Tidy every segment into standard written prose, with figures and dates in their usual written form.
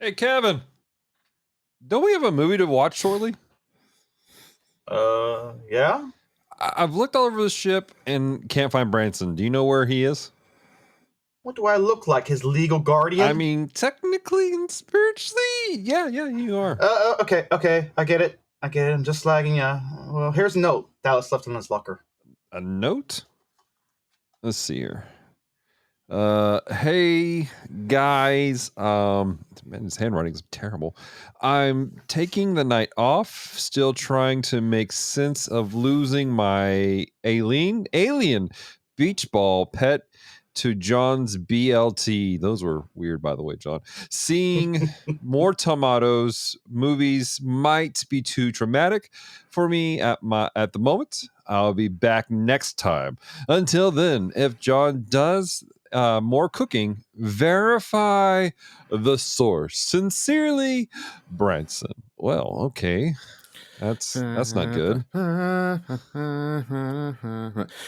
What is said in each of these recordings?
Hey, Kevin, don't we have a movie to watch shortly? Yeah? I've looked all over the ship and can't find Branson. Do you know where he is? What do I look like? His legal guardian? I mean, technically and spiritually, yeah, you are. Okay. I get it. I'm just lagging, yeah. Well, here's a note Dallas left in his locker. A note? Let's see here. Hey guys, man, his handwriting is terrible. I'm taking the night off, still trying to make sense of losing my alien beach ball pet to John's BLT. Those were weird, by the way, John. Seeing more tomatoes movies might be too traumatic for me at the moment. I'll be back next time. Until then, if John does more cooking, verify the source. Sincerely, Branson. Well, okay. That's not good.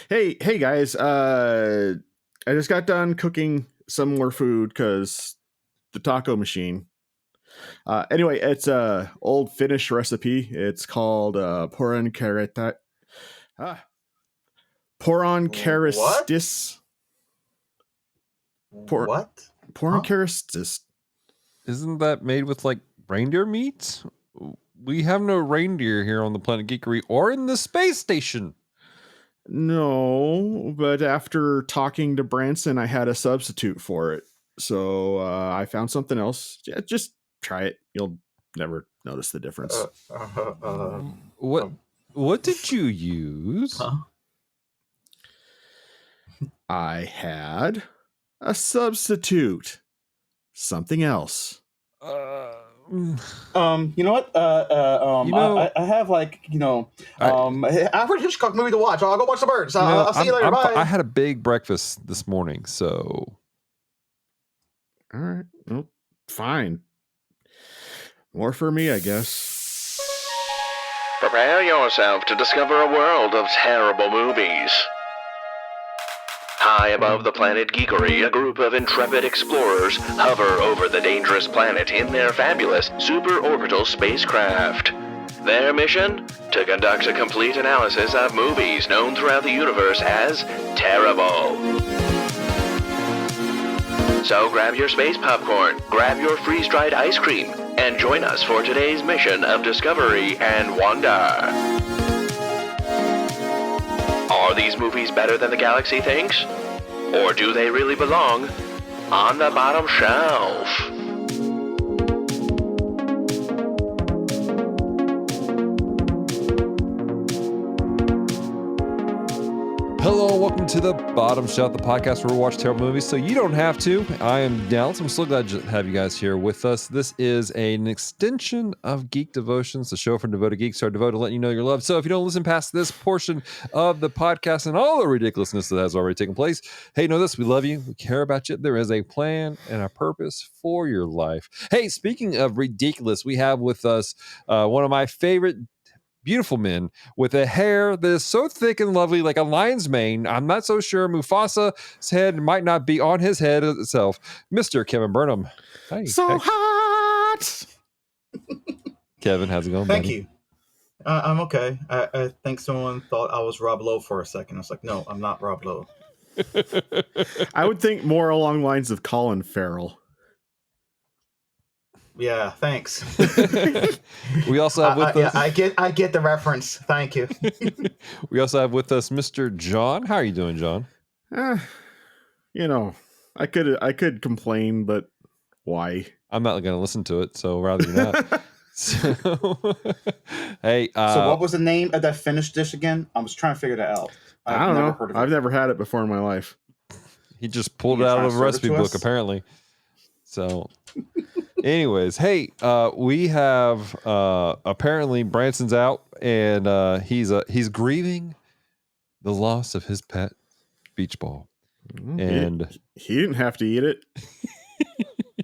Hey guys, I just got done cooking some more food because the taco machine. Anyway, it's a old Finnish recipe. It's called poron karistis. What? Poron karistis. Isn't that made with like reindeer meat? We have no reindeer here on the planet Geekery or in the space station. No, but after talking to Branson, I had a substitute for it. So I found something else. Yeah, just try it. You'll never notice the difference. What did you use? Huh? I had a substitute. Something else. You know what? I have average Hitchcock movie to watch. I'll go watch the birds. I'll see you later. Bye. I had a big breakfast this morning, so. All right. Well, fine. More for me, I guess. Prepare yourself to discover a world of terrible movies. High above the planet Geekery, a group of intrepid explorers hover over the dangerous planet in their fabulous super-orbital spacecraft. Their mission? To conduct a complete analysis of movies known throughout the universe as terrible. So grab your space popcorn, grab your freeze-dried ice cream, and join us for today's mission of discovery and wonder. Are these movies better than the galaxy thinks? Or do they really belong on the bottom shelf? Hello, welcome to the Bottom Shelf, the podcast where we watch terrible movies so you don't have to. I am Dallas. I'm so glad to have you guys here with us. This is an extension of Geek Devotions, the show for devoted geeks who are devoted to letting you know you're loved. So if you don't listen past this portion of the podcast and all the ridiculousness that has already taken place, hey, know this, we love you. We care about you. There is a plan and a purpose for your life. Hey, speaking of ridiculous, we have with us one of my favorite beautiful men with a hair that is so thick and lovely like a lion's mane. I'm not so sure Mufasa's head might not be on his head itself. Mr. Kevin Burnham. Hey, hot! Kevin, how's it going, Thank buddy? you. I'm okay. I think someone thought I was Rob Lowe for a second. I was like, no, I'm not Rob Lowe. I would think more along the lines of Colin Farrell. Yeah, thanks. We also have with us. Yeah, I get the reference. Thank you. We also have with us Mr. John. How are you doing, John? You know, I could complain, but why? I'm not going to listen to it, so rather than not. So, hey. So what was the name of that Finnish dish again? I was trying to figure that out. I don't know. I've never had it before in my life. He just pulled it out of a recipe book, apparently. So. Anyways, hey, we have apparently Branson's out and he's grieving the loss of his pet beach ball. And he didn't have to eat it.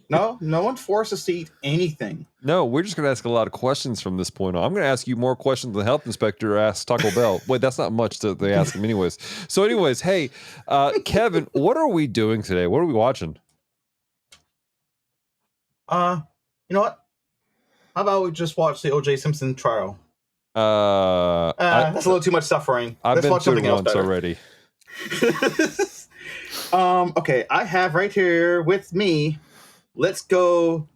No one forced us to eat anything. No, we're just going to ask a lot of questions from this point on. I'm going to ask you more questions than the health inspector asked Taco Bell. Wait, that's not much that they ask him anyways. So anyways, hey, Kevin, what are we doing today? What are we watching? You know what? How about we just watch the O.J. Simpson trial? That's a little too much suffering. I've Let's been watch through something else once better. already. Okay, I have right here with me. Let's go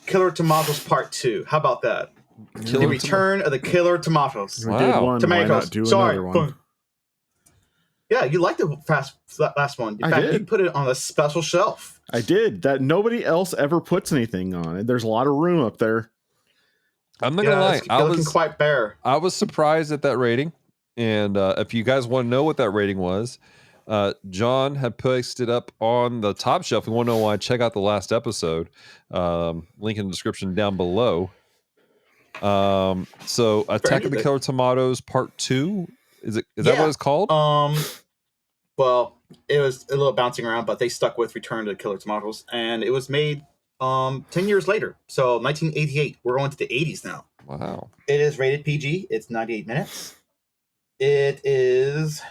Killer Tomatoes Part 2. How about that? The Return of the Killer Tomatoes. We did Wow. one. Tomatoes. Why not do Sorry. another one? Yeah, you liked the last one. In I fact, did. you put it on a special shelf. I did. That nobody else ever puts anything on it. There's a lot of room up there. I'm not gonna lie. It's looking quite bare. I was surprised at that rating, and if you guys want to know what that rating was, John had posted up on the top shelf. If you want to know why? Check out the last episode. Link in the description down below. So Attack of the Killer Tomatoes Part 2. Is that what it's called? Well, it was a little bouncing around, but they stuck with Return to the Killer Tomatoes, and it was made 10 years later. So 1988. We're going to the 80s now. Wow. It is rated PG. It's 98 minutes. It is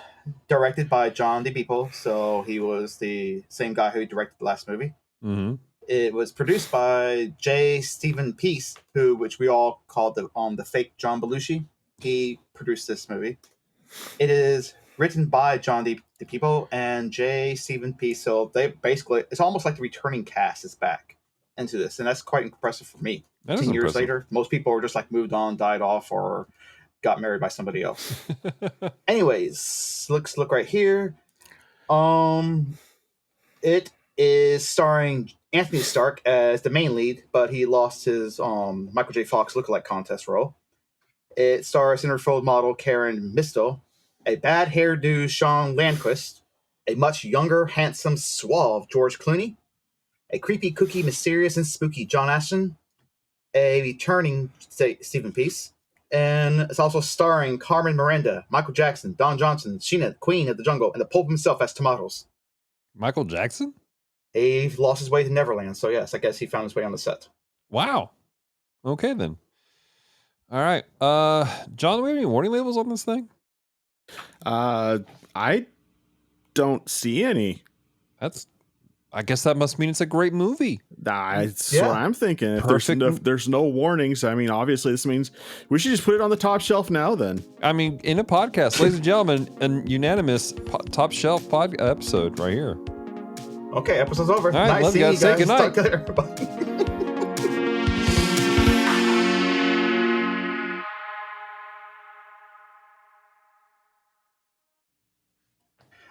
directed by John DePipo, so he was the same guy who directed the last movie. Mm-hmm. It was produced by J. Stephen Peace, which we all called the fake John Belushi. He produced this movie. It is written by John DePipo and J. Stephen Peace, so they basically, it's almost like the returning cast is back into this, and that's quite impressive for me. 10 years later, most people are just like moved on, died off, or got married by somebody else. Anyways, look right here. It is starring Anthony Starke as the main lead, but he lost his Michael J. Fox lookalike contest role. It stars centerfold model Karen Misto, a bad hairdo Sean Landquist, a much younger, handsome, suave George Clooney, a creepy, kooky, mysterious, and spooky John Ashton, a returning Stephen Peace, and it's also starring Carmen Miranda, Michael Jackson, Don Johnson, Sheena, Queen of the Jungle, and the Pope himself as Tomatoes. Michael Jackson? He lost his way to Neverland, so yes, I guess he found his way on the set. Wow. Okay, then. All right. John, do we have any warning labels on this thing? I don't see any. I guess that must mean it's a great movie. That's what I'm thinking. If there's no warnings, I mean, obviously this means we should just put it on the top shelf now then. I mean, in a podcast, ladies and gentlemen, an unanimous top shelf episode right here. Okay, episode's over. All right, nice love you seeing guys. you Say guys. goodnight. Talk later. Bye.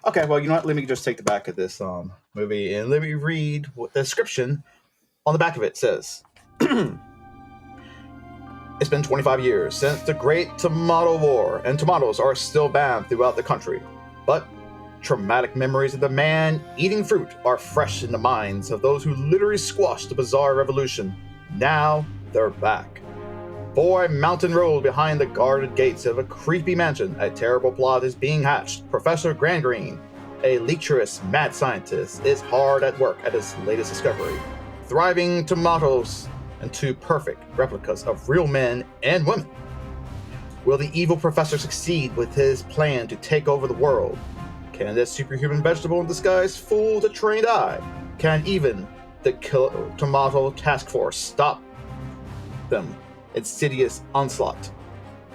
Okay, well, you know what? Let me just take the back of this movie and let me read what the description on the back of it says. It's been 25 years since the Great Tomato War, and tomatoes are still banned throughout the country. But traumatic memories of the man eating fruit are fresh in the minds of those who literally squashed the bizarre revolution. Now they're back. Boy Mountain Road behind the guarded gates of a creepy mansion, a terrible plot is being hatched. Professor Grangreen, a lecherous mad scientist, is hard at work at his latest discovery. Thriving tomatoes into perfect replicas of real men and women. Will the evil professor succeed with his plan to take over the world? Can this superhuman vegetable in disguise fool the trained eye? Can even the Tomato Task Force stop them? Insidious onslaught.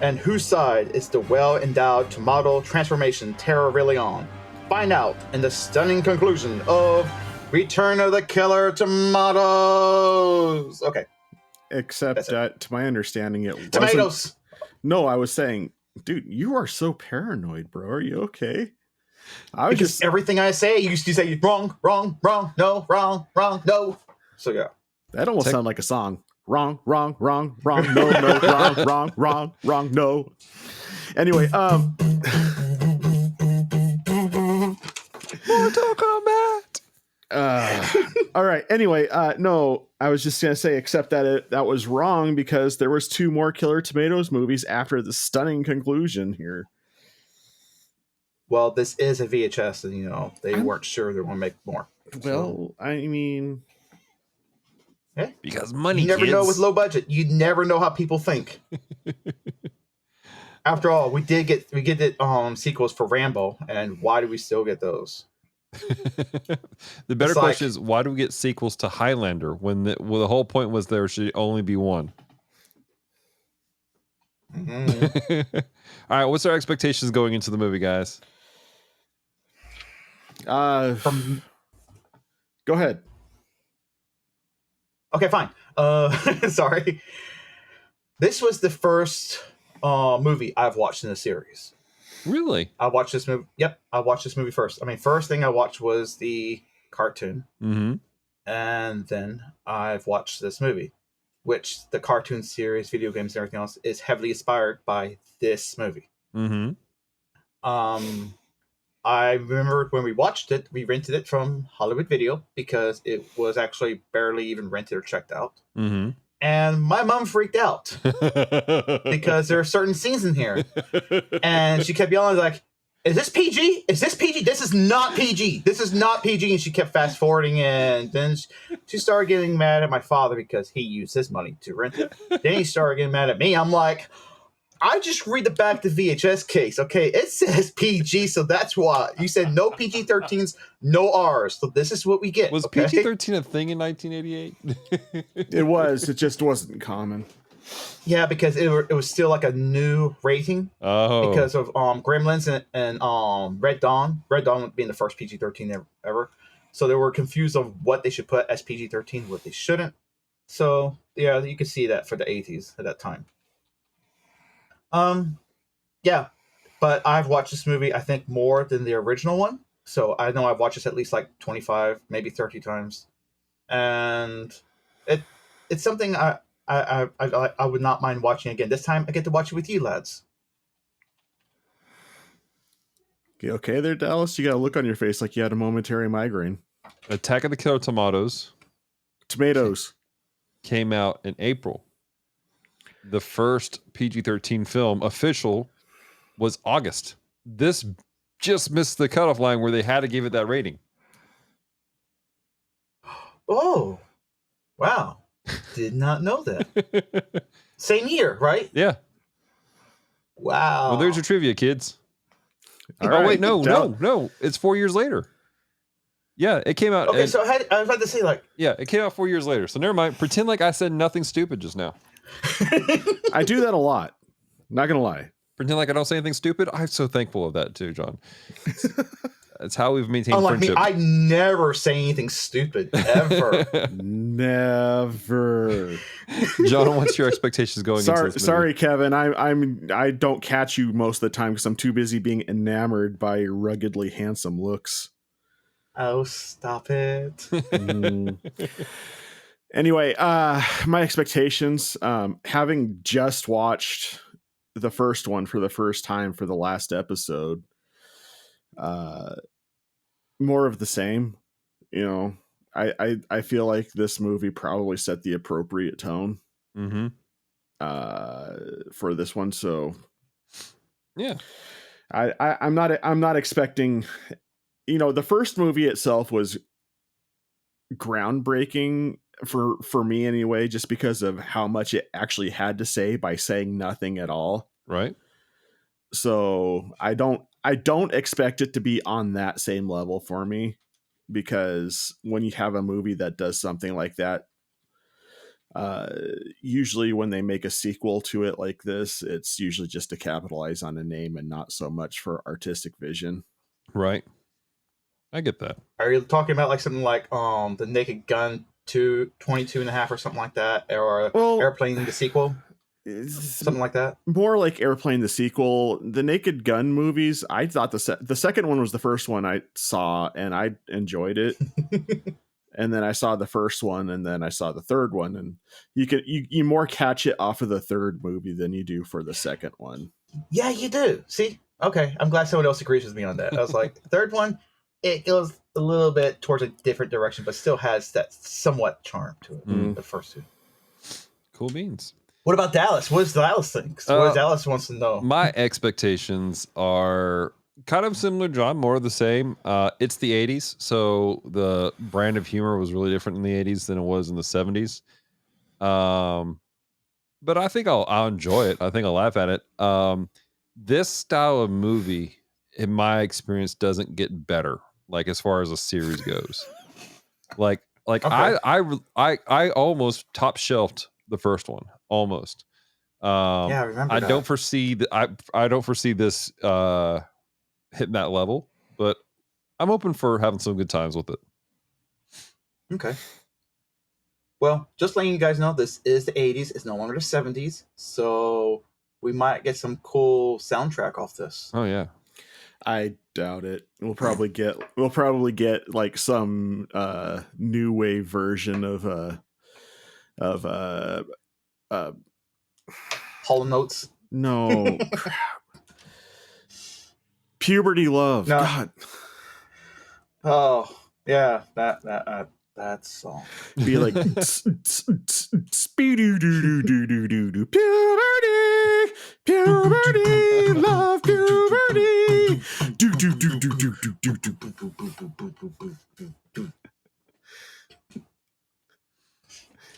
And whose side is the well-endowed tomato transformation terror really on? Find out in the stunning conclusion of Return of the Killer Tomatoes. Okay. Except that, to my understanding, it wasn't. Tomatoes. No, I was saying, dude, you are so paranoid, bro. Are you okay? Because everything I say, you used to say wrong, no, wrong, no. So yeah. That almost sounded like a song. Wrong, no, wrong, no. Anyway, Mortal Kombat. All right. Anyway, no, I was just gonna say, except that that was wrong because there was 2 more Killer Tomatoes movies after the stunning conclusion here. Well, this is a VHS, and they weren't sure they were gonna make more. Well, I mean. Because money, you never kids. know with low budget. You never know how people think. After all, we get sequels for Rambo, and why do we still get those? The better It's like- question is, why do we get sequels to Highlander when the whole point was there should only be one? Mhm. All right, what's our expectations going into the movie, guys? From Go ahead. Okay, fine. Sorry. This was the first movie I've watched in the series. Really? I watched this movie. Yep, I watched this movie first. I mean, first thing I watched was the cartoon, Mm-hmm. and then I've watched this movie, which the cartoon series, video games, and everything else is heavily inspired by this movie. Mm-hmm. I remember when we watched it, we rented it from Hollywood Video because it was actually barely even rented or checked out. Mm-hmm. And my mom freaked out because there are certain scenes in here. And she kept yelling like, is this PG? Is this PG? This is not PG. This is not PG. And she kept fast forwarding. And then she started getting mad at my father because he used his money to rent it. Then he started getting mad at me. I'm like, I just read the back of the VHS case. Okay, it says PG, so that's why. You said no PG-13s, no Rs. So this is what we get. Was okay? PG-13 a thing in 1988? It was. It just wasn't common. Yeah, because it was still like a new rating Oh. because of Gremlins and Red Dawn. Red Dawn being the first PG-13 ever. So they were confused of what they should put as PG-13, what they shouldn't. So yeah, you could see that for the 80s at that time. Yeah, but I've watched this movie I think more than the original one. So I know I've watched this at least like 25, maybe 30 times, and it's something I would not mind watching again. This time I get to watch it with you lads. Okay, there, Dallas. You got a look on your face like you had a momentary migraine. Attack of the Killer Tomatoes Tomatoes. came out in April. The first PG-13 film official was August. This just missed the cutoff line where they had to give it that rating. Oh, wow! Did not know that. Same year, right? Yeah. Wow. Well, there's your trivia, kids. All Oh, right. wait, no. It's 4 years later. Yeah, it came out. Okay, and- so I was about to say like, yeah, it came out 4 years later. So never mind. Pretend like I said nothing stupid just now. I do that a lot. Not gonna lie. Pretend like I don't say anything stupid. I'm so thankful of that too, John. That's how we've maintained unlike me, friendship. I never say anything stupid ever. Never. John, what's your expectations going into this movie? Sorry, Kevin. I don't catch you most of the time because I'm too busy being enamored by your ruggedly handsome looks. Oh, stop it. Mm. Anyway, my expectations, having just watched the first one for the first time for the last episode, more of the same. You know, I feel like this movie probably set the appropriate tone Mm-hmm. for this one. So Yeah. I'm not expecting, you know, the first movie itself was groundbreaking for me anyway, just because of how much it actually had to say by saying nothing at all. Right. So I don't expect it to be on that same level for me, because when you have a movie that does something like that, usually when they make a sequel to it like this, it's usually just to capitalize on a name and not so much for artistic vision. Right. I get that. Are you talking about like something like the Naked Gun 22.5 or something like that, or Well, Airplane the sequel, It's something like that? more like Airplane the sequel. The Naked Gun movies, I thought the second one was the first one I saw and I enjoyed it. And then I saw the first one, and then I saw the third one, and you more catch it off of the third movie than you do for the second one. Yeah, you do. See? Okay, I'm glad someone else agrees with me on that. I was like, third one, it goes a little bit towards a different direction, but still has that somewhat charm to it. Mm. The first two. Cool beans. What about Dallas? What does Dallas think? What does Dallas wants to know? My expectations are kind of similar, John, more of the same. It's the 80s, so the brand of humor was really different in the 80s than it was in the 70s. But I think I'll enjoy it. I think I'll laugh at it. This style of movie, in my experience, doesn't get better like as far as a series goes. Like Okay. I almost top shelved the first one, almost. Yeah, I remember I that. don't foresee I don't foresee this hitting that level, but I'm open for having some good times with it. Okay. Well, just letting you guys know, this is the 80s. It's no longer the 70s. So we might get some cool soundtrack off this. Oh yeah. I doubt it. We'll probably get like some new wave version of Hall Notes. no crap. Puberty Love. No. God. Oh, yeah, that song. Be like speedy-doo-doo-doo-doo-doo-doo. Puberty, puberty, love puberty. Do-do-do-do-do-do-do-do.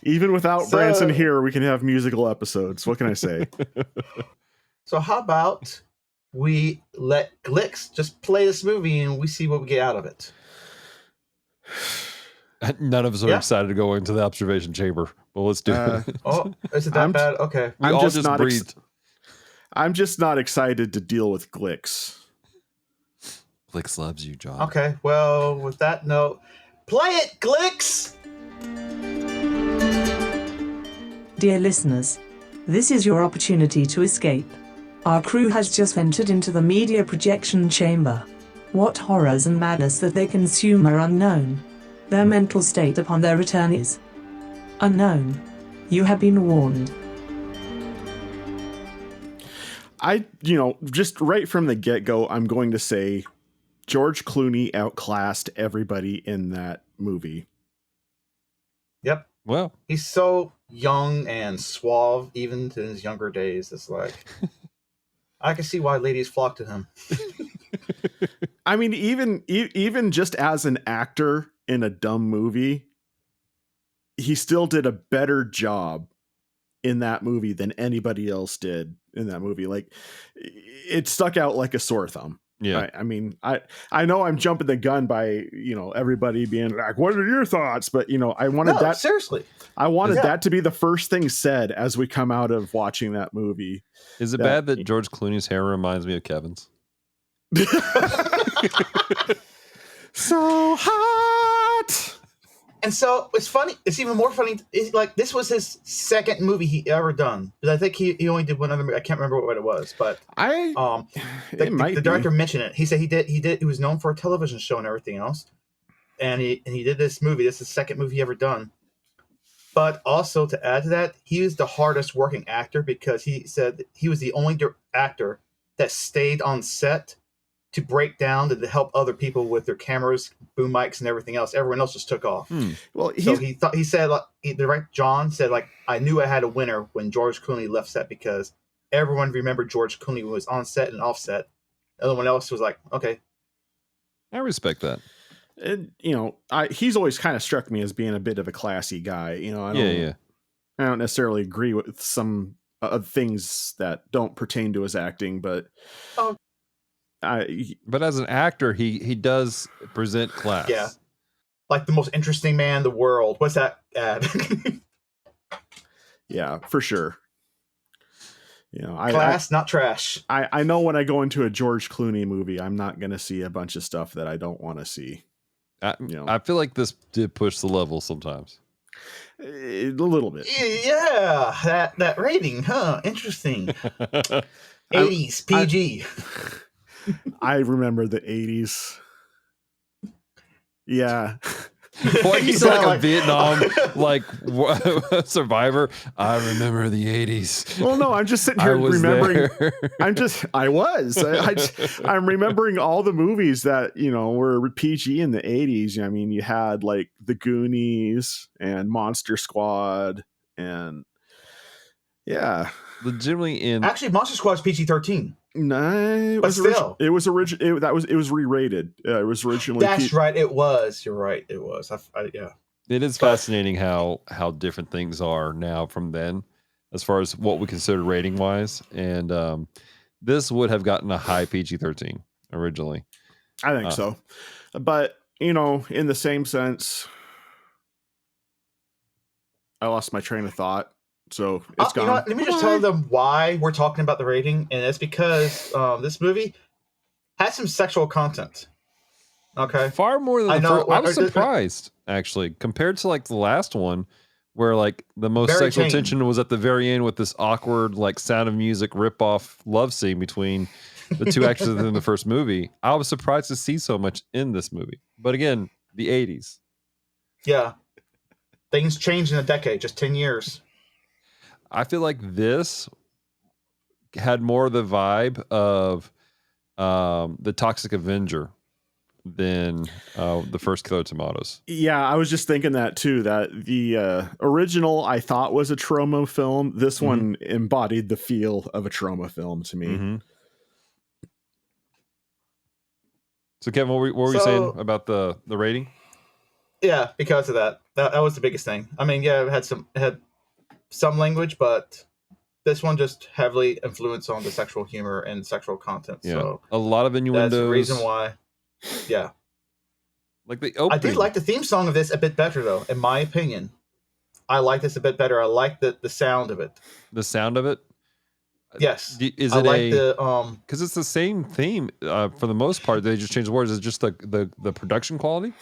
Even without Branson here, we can have musical episodes. What can I say? So how about we let Glix just play this movie and we see what we get out of it? None of us are excited to go into the observation chamber. Well, let's do it. Oh, is it that bad? Okay. We all just breathed. I'm just not excited to deal with Glix. Glix loves you, John. Okay, well, with that note, play it, Glix! Dear listeners, this is your opportunity to escape. Our crew has just entered into the media projection chamber. What horrors and madness that they consume are unknown. Their mental state upon their return is unknown. You have been warned. Just right from the get-go, I'm going to say George Clooney outclassed everybody in that movie. Yep. Well, he's so young and suave, even to his younger days. It's like, I can see why ladies flock to him. I mean, even just as an actor in a dumb movie, he still did a better job in that movie than anybody else did in that movie. Like, it stuck out like a sore thumb. Yeah. Right? I mean, I know I'm jumping the gun by, everybody being like, what are your thoughts? But, I wanted that. Seriously. I wanted that to be the first thing said as we come out of watching that movie. Is it bad that George Clooney's hair reminds me of Kevin's? So hot. And so it's funny. It's even more funny. It's like, this was his second movie he ever done. Because I think he only did one other movie. I can't remember what it was, but the director mentioned it. He said he was known for a television show and everything else. And he did this movie. This is the second movie he ever done. But also, to add to that, he was the hardest working actor because he said he was the only actor that stayed on set to break down to help other people with their cameras, boom mics, and everything else. Everyone else just took off. Well, John said, I knew I had a winner when George Clooney left set because everyone remembered George Clooney was on set and off set. Everyone else was like, okay. I respect that. And, he's always kind of struck me as being a bit of a classy guy. I don't necessarily agree with some things that don't pertain to his acting, but but as an actor, he does present class. Yeah, like the most interesting man in the world. What's that ad? Yeah, for sure. Class, not trash. I know when I go into a George Clooney movie, I'm not going to see a bunch of stuff that I don't want to see. I feel like this did push the level sometimes. A little bit. Yeah, that rating, huh? Interesting. 80s PG. I remember the 80s. Yeah. Boy, you sound like a Vietnam survivor. I remember the 80s. Well, no, I'm just sitting here remembering. I'm remembering all the movies that were PG in the 80s. I mean, you had like The Goonies and Monster Squad, and legitimately actually Monster Squad's PG-13. No, it was re-rated. It was originally. That's right. It was. You're right. It was. It is fascinating how different things are now from then, as far as what we consider rating wise. And this would have gotten a high PG-13 originally. I think so. But, in the same sense, I lost my train of thought. So it's gone. You know what? Let me just tell them why we're talking about the rating, and it's because this movie has some sexual content. Okay, far more than I the know. first. I was surprised actually compared to like the last one, where like the most Very sexual tame. tension was at the very end with this awkward like Sound of Music rip-off love scene between the two actors in the first movie. I was surprised to see so much in this movie, but again, the '80s. Yeah, things change in a decade, just 10 years. I feel like this had more of the vibe of the Toxic Avenger than the first Killer Tomatoes. Yeah, I was just thinking that too, that the original I thought was a trauma film. This one embodied the feel of a trauma film to me. Mm-hmm. So Kevin, what were you saying about the rating? Yeah, because of that was the biggest thing. I mean, yeah, it had some language, but this one just heavily influenced on the sexual humor and sexual content. Yeah, so a lot of innuendos. That's the reason why. Yeah, like the opening. I did like the theme song of this a bit better, though. In my opinion, I like this a bit better. I like the sound of it. The sound of it. Yes, is I it like because it's the same theme for the most part. They just changed the words. It's just the production quality.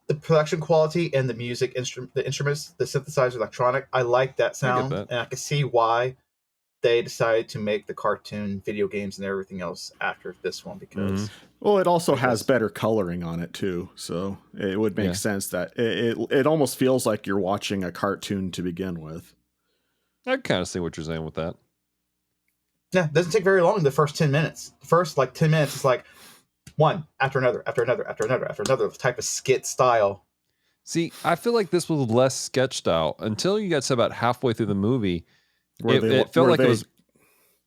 The production quality and the music the instruments, the synthesizer, electronic. I like that sound, and I can see why they decided to make the cartoon, video games, and everything else after this one because. Well, it also has better coloring on it too, so it would make sense that it almost feels like you're watching a cartoon to begin with. I kind of see what you're saying with that. Yeah, it doesn't take very long. The first 10 minutes, the first 10 minutes, is like one after another, after another, after another, after another type of skit style. See, I feel like this was less sketch style until you got to about halfway through the movie. It felt like it was.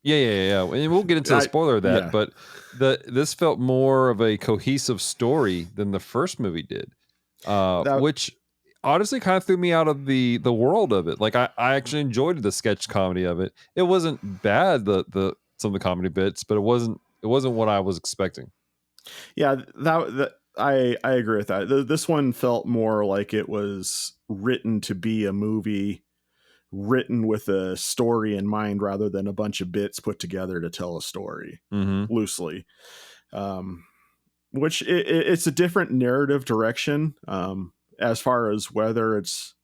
Yeah. And we'll get into the spoiler of that, but this felt more of a cohesive story than the first movie did, which honestly kind of threw me out of the world of it. Like I actually enjoyed the sketch comedy of it. It wasn't bad, some of the comedy bits, but it wasn't what I was expecting. Yeah, I agree with that. This one felt more like it was written to be a movie, written with a story in mind rather than a bunch of bits put together to tell a story loosely. Which it's a different narrative direction as far as whether it's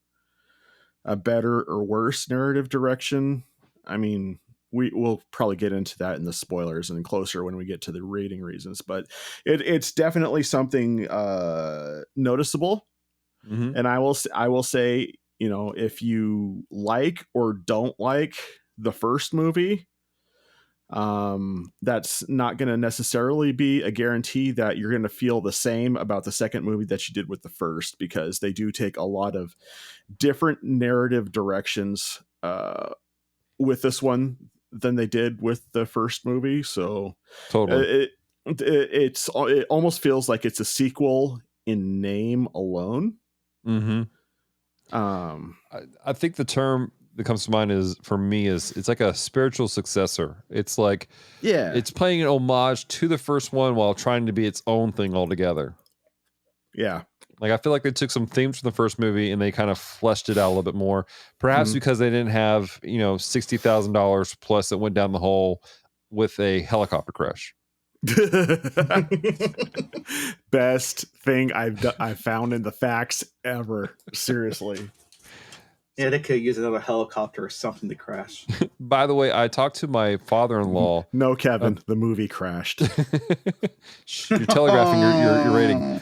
a better or worse narrative direction. I mean, we'll probably get into that in the spoilers and closer when we get to the rating reasons, but it's definitely something noticeable. And I will say, if you like or don't like the first movie, that's not going to necessarily be a guarantee that you're going to feel the same about the second movie that you did with the first, because they do take a lot of different narrative directions with this one than they did with the first movie. So totally, it almost feels like it's a sequel in name alone. I think the term that comes to mind for me is it's like a spiritual successor. It's like it's playing an homage to the first one while trying to be its own thing altogether. Yeah. Like I feel like they took some themes from the first movie and they kind of fleshed it out a little bit more. Perhaps because they didn't have, $60,000 plus that went down the hole with a helicopter crash. Best thing I've found in the facts ever. Seriously. Yeah, they could use another helicopter or something to crash. By the way, I talked to my father-in-law. No, Kevin, the movie crashed. You're telegraphing your rating.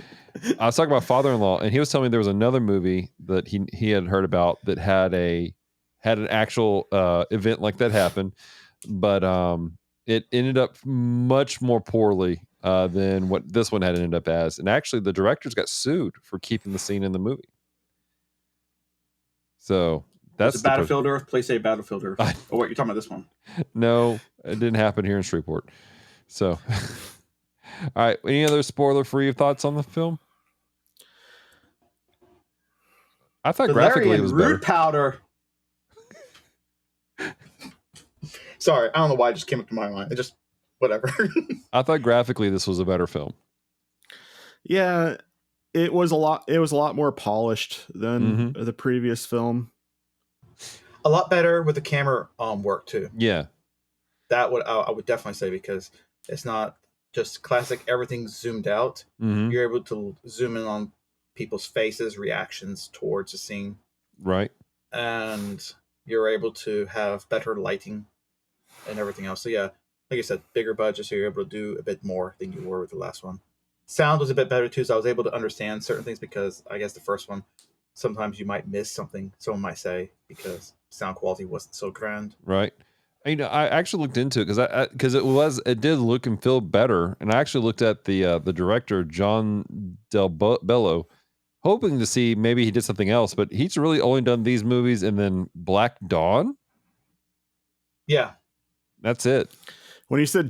I was talking about father-in-law, and he was telling me there was another movie that he had heard about that had an actual event like that happen, but it ended up much more poorly than what this one had ended up as. And actually, the directors got sued for keeping the scene in the movie. So that's the Battlefield Earth. Please say Battlefield Earth. Oh, wait, you're talking about this one? No, it didn't happen here in Shreveport. So, all right. Any other spoiler-free thoughts on the film? I thought graphically it was better. Root powder. Sorry, I don't know why it just came up to my mind. It just whatever. I thought graphically this was a better film. Yeah, it was a lot more polished than the previous film. A lot better with the camera work too. Yeah. That I would definitely say, because it's not just classic everything's zoomed out. You're able to zoom in on people's faces, reactions towards the scene. Right. And you're able to have better lighting and everything else. So yeah, like I said, bigger budget, so you're able to do a bit more than you were with the last one. Sound was a bit better too, so I was able to understand certain things, because I guess the first one, sometimes you might miss something, someone might say, because sound quality wasn't so grand. Right. I actually looked into it because it did look and feel better, and I actually looked at the director John Bello, hoping to see maybe he did something else, but he's really only done these movies and then Black Dawn. Yeah, that's it. Did you say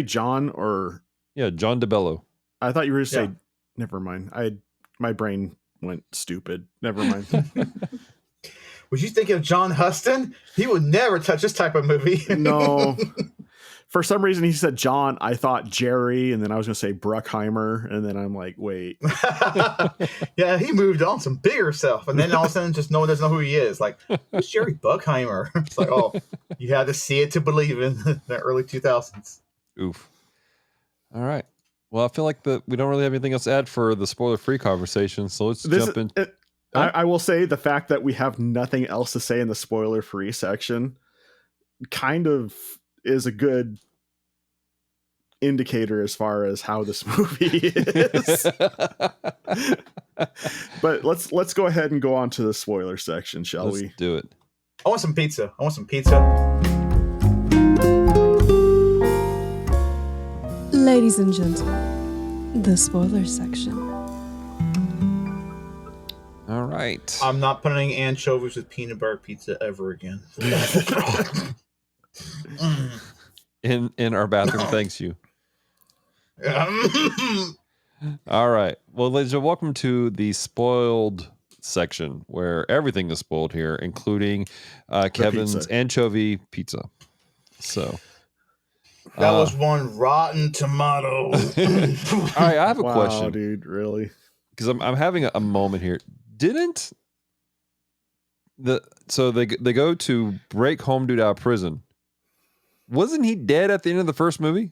John or? Yeah, John DeBello. I thought you were going to say. Never mind. My brain went stupid. Never mind. Was you thinking of John Huston? He would never touch this type of movie. No. For some reason, he said John. I thought Jerry, and then I was going to say Bruckheimer, and then I'm like, wait. Yeah, he moved on some bigger stuff, and then all of a sudden, just no one doesn't know who he is. Like, who's Jerry Bruckheimer? It's like, oh, you had to see it to believe in the early 2000s. Oof. All right. Well, I feel like we don't really have anything else to add for the spoiler-free conversation, so let's jump in. I will say the fact that we have nothing else to say in the spoiler-free section kind of is a good indicator as far as how this movie is. But let's go ahead and go on to the spoiler section, shall we? Let's do it. I want some pizza. Ladies and gentlemen, the spoiler section. All right. I'm not putting anchovies with peanut butter pizza ever again. In our bathroom, thanks you. All right. Well, ladies, welcome to the spoiled section where everything is spoiled here, including Kevin's pizza. anchovy pizza. So that was one rotten tomato. All right, I have a question, dude. Really? Because I'm having a moment here. Didn't they go to break home dude out of prison? Wasn't he dead at the end of the first movie?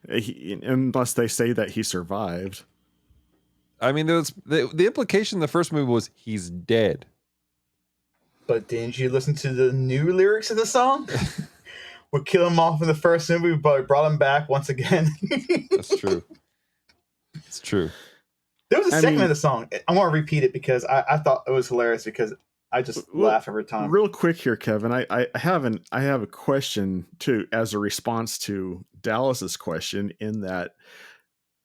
Unless they say that he survived. I mean, there was the implication in the first movie was he's dead. But didn't you listen to the new lyrics of the song? We kill him off in the first movie, but we brought him back once again. That's true. It's true. There was a segment of the song. I want to repeat it because I thought it was hilarious, because I just laugh every time. Real quick here, Kevin. I have a question too, as a response to Dallas's question. In that,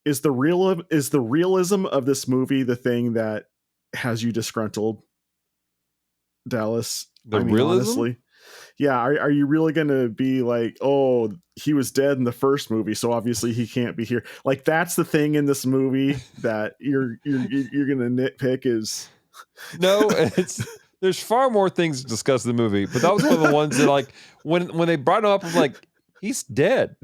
is the realism of this movie the thing that has you disgruntled, Dallas? Realism? Honestly, yeah. Are you really going to be like, oh, he was dead in the first movie, so obviously he can't be here? Like, that's the thing in this movie that you're going to nitpick is. No, there's far more things to discuss in the movie, but that was one of the ones that, like, when they brought him up, I'm like, he's dead.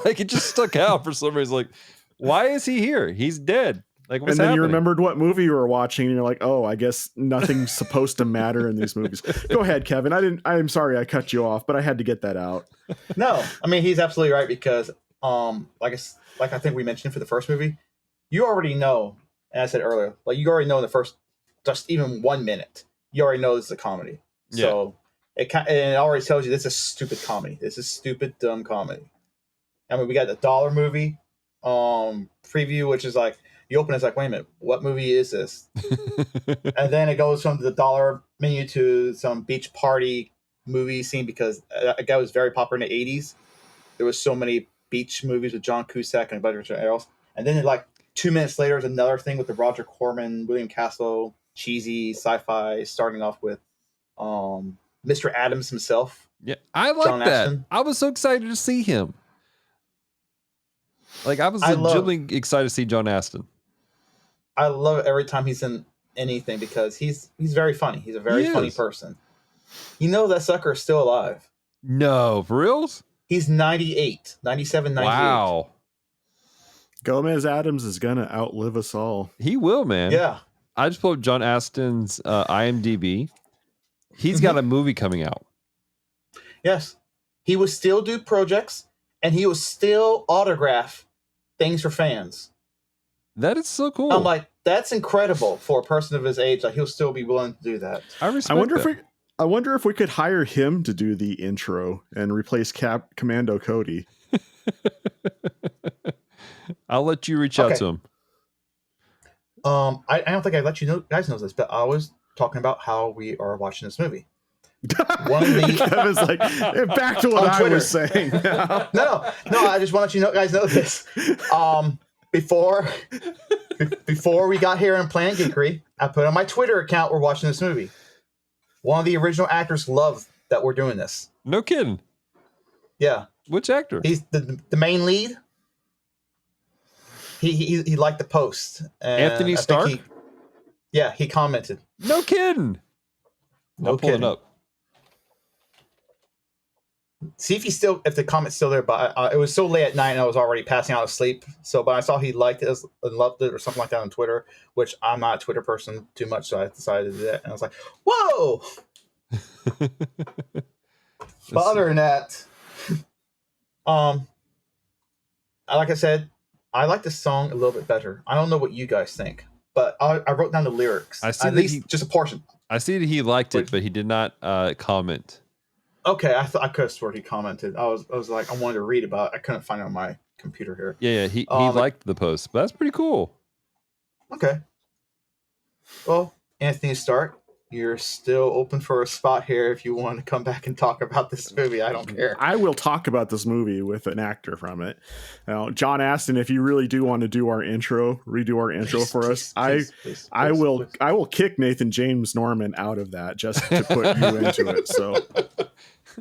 Like, it just stuck out for some reason. Like, why is he here? He's dead. Like, what's and then happening? You remembered what movie you were watching, and you're like, oh, I guess nothing's supposed to matter in these movies. Go ahead, Kevin. I'm sorry I cut you off, but I had to get that out. No, I mean, he's absolutely right, because like I think we mentioned for the first movie, you already know, and I said earlier, like, you already know in the first just even 1 minute, you already know this is a comedy. Yeah. So it already tells you this is stupid comedy. This is stupid, dumb comedy. I mean, we got the dollar movie preview, which is like, you open it's like, wait a minute, what movie is this? And then it goes from the dollar menu to some beach party movie scene, because a guy was very popular in the 80s. There was so many beach movies with John Cusack and a bunch of else. And then like 2 minutes later is another thing with the Roger Corman, William Castle, cheesy sci-fi, starting off with Mr. Adams himself. Yeah, I like John that. Astin. I was so excited to see him. Like, I was legitimately excited to see John Astin. I love it every time he's in anything, because he's very funny. He's a very funny person. You know that sucker is still alive. No, for reals? He's 97, 98. Wow. Gomez Adams is gonna outlive us all. He will, man. Yeah. I just pulled up John Aston's IMDb. He's got a movie coming out. Yes. He would still do projects, and he would still autograph things for fans. That is so cool. I'm like, that's incredible for a person of his age. Like, he'll still be willing to do that. I respect I wonder if we could hire him to do the intro and replace Commando Cody. I'll let you reach out to him. I don't think I let you guys know this, but I was talking about how we are watching this movie. One of the Kevin's like, back to what I was saying. no, I just want to let you guys know this. Before we got here in Planet Geekery, I put on my Twitter account we're watching this movie. One of the original actors loved that we're doing this. No kidding. Yeah. Which actor? He's the main lead. He liked the post. And Anthony Starke? He commented. No kidding. No kidding. It up. See if the comment's still there. But it was so late at night and I was already passing out of sleep. So, but I saw he liked it and loved it or something like that on Twitter, which I'm not a Twitter person too much, so I decided to do that. And I was like, whoa! But other than that, like I said, I like the song a little bit better. I don't know what you guys think, but I wrote down the lyrics. I see at least just a portion. I see that he liked it, but he did not comment. Okay, I could have sworn he commented. I was like, I wanted to read about it. I couldn't find it on my computer here. Yeah, he liked the post, but that's pretty cool. Okay. Well, Anthony Starke, you're still open for a spot here if you want to come back and talk about this movie. I don't care. I will talk about this movie with an actor from it. Now, John Aston, if you really do want to do our intro, redo our intro for us, I will kick Nathan James Norman out of that just to put you into it. So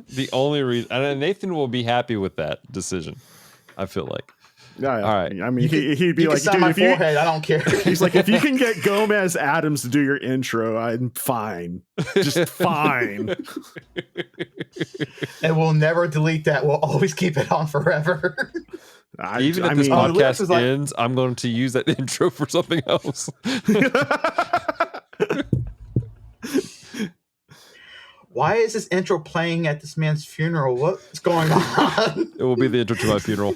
the only reason, and Nathan will be happy with that decision, I feel like. Yeah, all right. I mean, he'd be like, dude, my forehead, I don't care. He's like, if you can get Gomez Adams to do your intro, I'm fine. Just fine. And we'll never delete that. We'll always keep it on forever. Even if this podcast ends, I'm going to use that intro for something else. Why is this intro playing at this man's funeral? What's going on? It will be the intro to my funeral.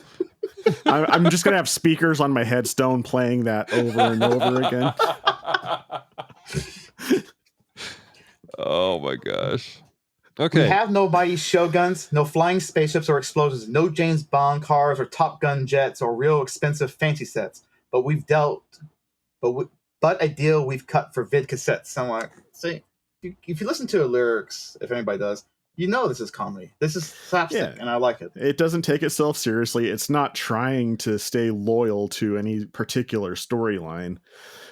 I'm just going to have speakers on my headstone playing that over and over again. Oh my gosh. Okay. We have no mighty shoguns, no flying spaceships or explosions, no James Bond cars or Top Gun jets or real expensive fancy sets. But a deal we've cut for vid cassettes. I'm like, see, if you listen to the lyrics, if anybody does, you know this is comedy. This is slapstick, and I like it. It doesn't take itself seriously. It's not trying to stay loyal to any particular storyline.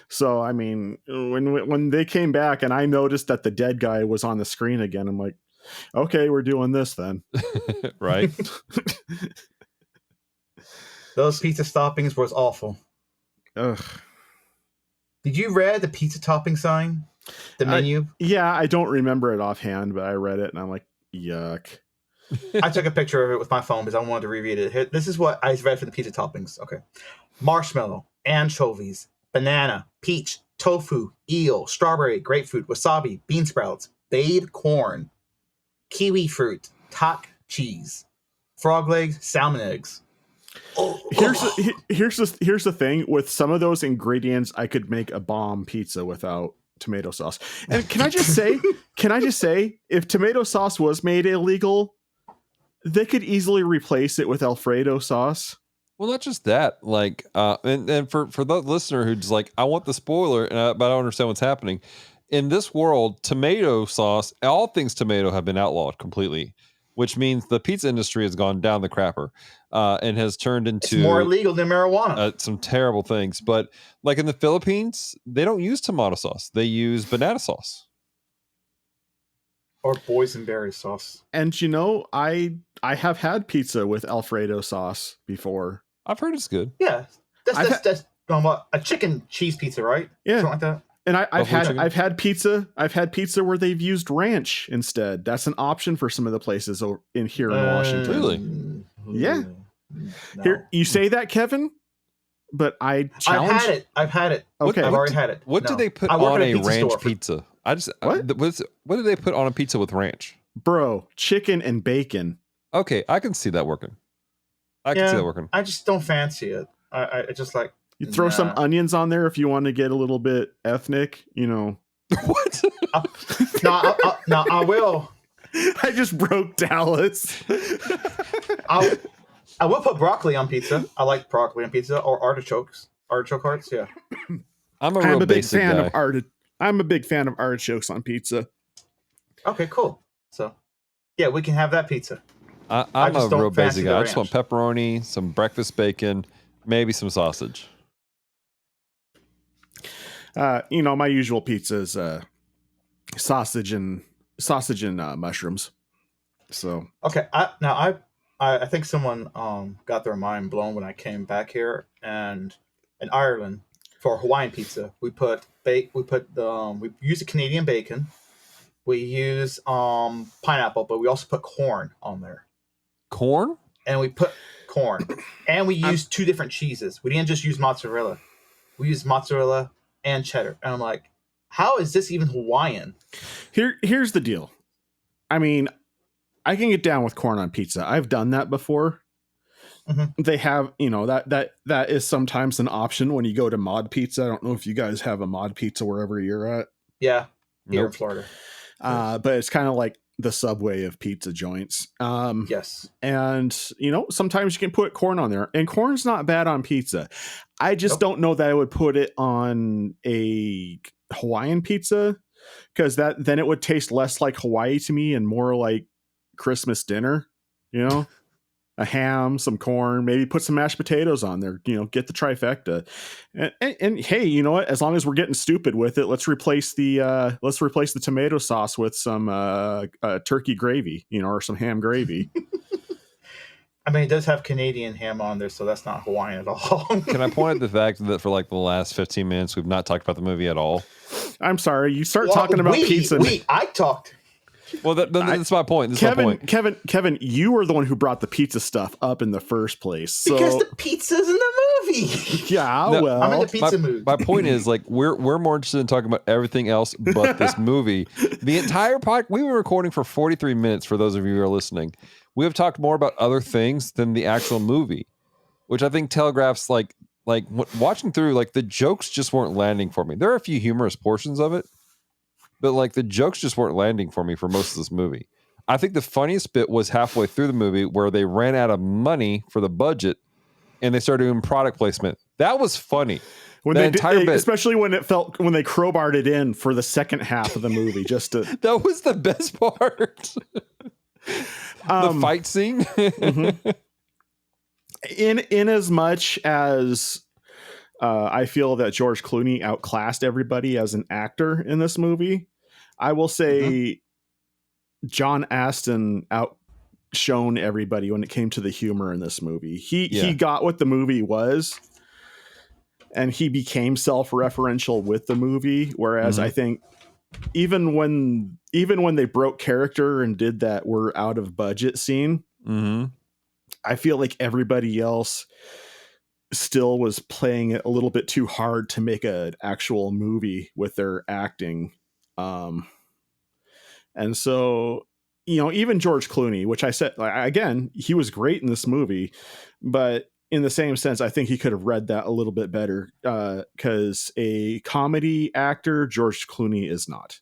So, I mean, when they came back and I noticed that the dead guy was on the screen again, I'm like, okay, we're doing this then. Right? Those pizza toppings was awful. Ugh. Did you read the pizza topping sign? The menu? Yeah, I don't remember it offhand, but I read it and I'm like, yuck. I took a picture of it with my phone because I wanted to reread it. Here, this is what I read for the pizza toppings. Okay. Marshmallow, anchovies, banana, peach, tofu, eel, strawberry, grapefruit, wasabi, bean sprouts, bayed corn, kiwi fruit, tak cheese, frog legs, salmon eggs. Here's the thing with some of those ingredients, I could make a bomb pizza without tomato sauce. And can I just say, if tomato sauce was made illegal, they could easily replace it with Alfredo sauce. Well, not just that, like, and for the listener who's like, I want the spoiler, but I don't understand what's happening. In this world, tomato sauce, all things tomato have been outlawed completely, which means the pizza industry has gone down the crapper and has turned into it's more illegal than marijuana. Some terrible things. But like in the Philippines, they don't use tomato sauce; they use banana sauce or boysenberry sauce. And you know, I have had pizza with Alfredo sauce before. I've heard it's good. Yeah, that's a chicken cheese pizza, right? Yeah, something like that. And I've had pizza where they've used ranch instead. That's an option for some of the places in here in Washington. Really? Yeah. No. Here, you say that, Kevin? but I I've challenge. had it. I've had it. Okay. I've already had it. What No. do they put I work on at a pizza ranch store for- pizza? I just What? what do they put on a pizza with ranch? Bro, chicken and bacon. Okay, I can see that working. I can see that working. I just don't fancy it. I just like You throw some nah. onions on there if you want to get a little bit ethnic, you know. What? No, I will. I just broke Dallas. I will put broccoli on pizza. I like broccoli on pizza or artichokes. Artichoke hearts, yeah. I'm a real big basic fan guy. of I'm a big fan of artichokes on pizza. Okay, cool. So, yeah, we can have that pizza. I'm just a don't real fancy basic the guy. I just want ranch. pepperoni, some breakfast bacon, maybe some sausage. My usual pizza is sausage and mushrooms. So Okay, I think someone got their mind blown when I came back here, and in Ireland for Hawaiian pizza we use a Canadian bacon, we use pineapple, but we also put corn on there, Corn? and we put corn, and we used two different cheeses. We didn't just use mozzarella, we used mozzarella and cheddar, and I'm like, how is this even Hawaiian? here's the deal. I mean, I can get down with corn on pizza. I've done that before. Mm-hmm. They have, that is sometimes an option when you go to Mod Pizza. I don't know if you guys have a Mod Pizza wherever you're at. Yeah, here in Nope. Florida. But it's kind of like the Subway of pizza joints. Yes. And sometimes you can put corn on there, and corn's not bad on pizza. I just don't know that I would put it on a Hawaiian pizza, because then it would taste less like Hawaii to me and more like Christmas dinner. A ham, some corn, maybe put some mashed potatoes on there, get the trifecta. And hey, you know what? As long as we're getting stupid with it, let's replace the tomato sauce with some turkey gravy, or some ham gravy. I mean, it does have Canadian ham on there, so that's not Hawaiian at all. Can I point out the fact that for like the last 15 minutes, we've not talked about the movie at all? I'm sorry. You start talking about pizza. I talked. Well, that's my point. This is my point. Kevin, you were the one who brought the pizza stuff up in the first place. So, Because the pizza's in the movie. yeah, No, well, I'm in the pizza mood. My point is, like, we're more interested in talking about everything else but this movie. The entire we were recording for 43 minutes. For those of you who are listening, we have talked more about other things than the actual movie, which I think telegraphs like watching through, like, the jokes just weren't landing for me. There are a few humorous portions of it, but like the jokes just weren't landing for me for most of this movie. I think the funniest bit was halfway through the movie where they ran out of money for the budget and they started doing product placement. That was funny. when that they entire did, bit. especially when they crowbarred it in for the second half of the movie, just to That was the best part. The fight scene. mm-hmm. in as much as I feel that George Clooney outclassed everybody as an actor in this movie, I will say John Astin outshone everybody when it came to the humor in this movie. He got what the movie was, and he became self-referential with the movie. Whereas I think even when they broke character and did that we're out of budget scene, I feel like everybody else still was playing it a little bit too hard to make an actual movie with their acting. And so, even George Clooney, which I said, again, he was great in this movie, but in the same sense, I think he could have read that a little bit better, because a comedy actor, George Clooney is not.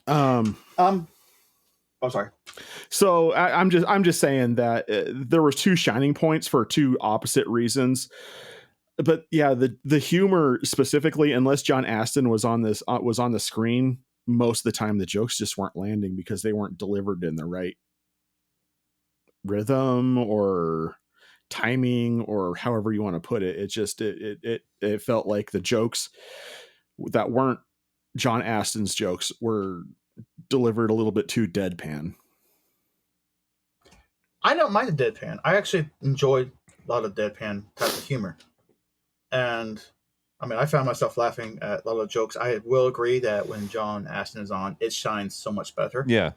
I'm sorry. So I'm just saying that there were two shining points for two opposite reasons. But yeah, the humor specifically, unless John Astin was on the screen, most of the time the jokes just weren't landing because they weren't delivered in the right rhythm or timing, or however you want to put it. It just it felt like the jokes that weren't John Astin's jokes were delivered a little bit too deadpan. I don't mind the deadpan. I actually enjoyed a lot of deadpan type of humor. And I mean, I found myself laughing at a lot of jokes. I will agree that when John Astin is on, it shines so much better. Yeah.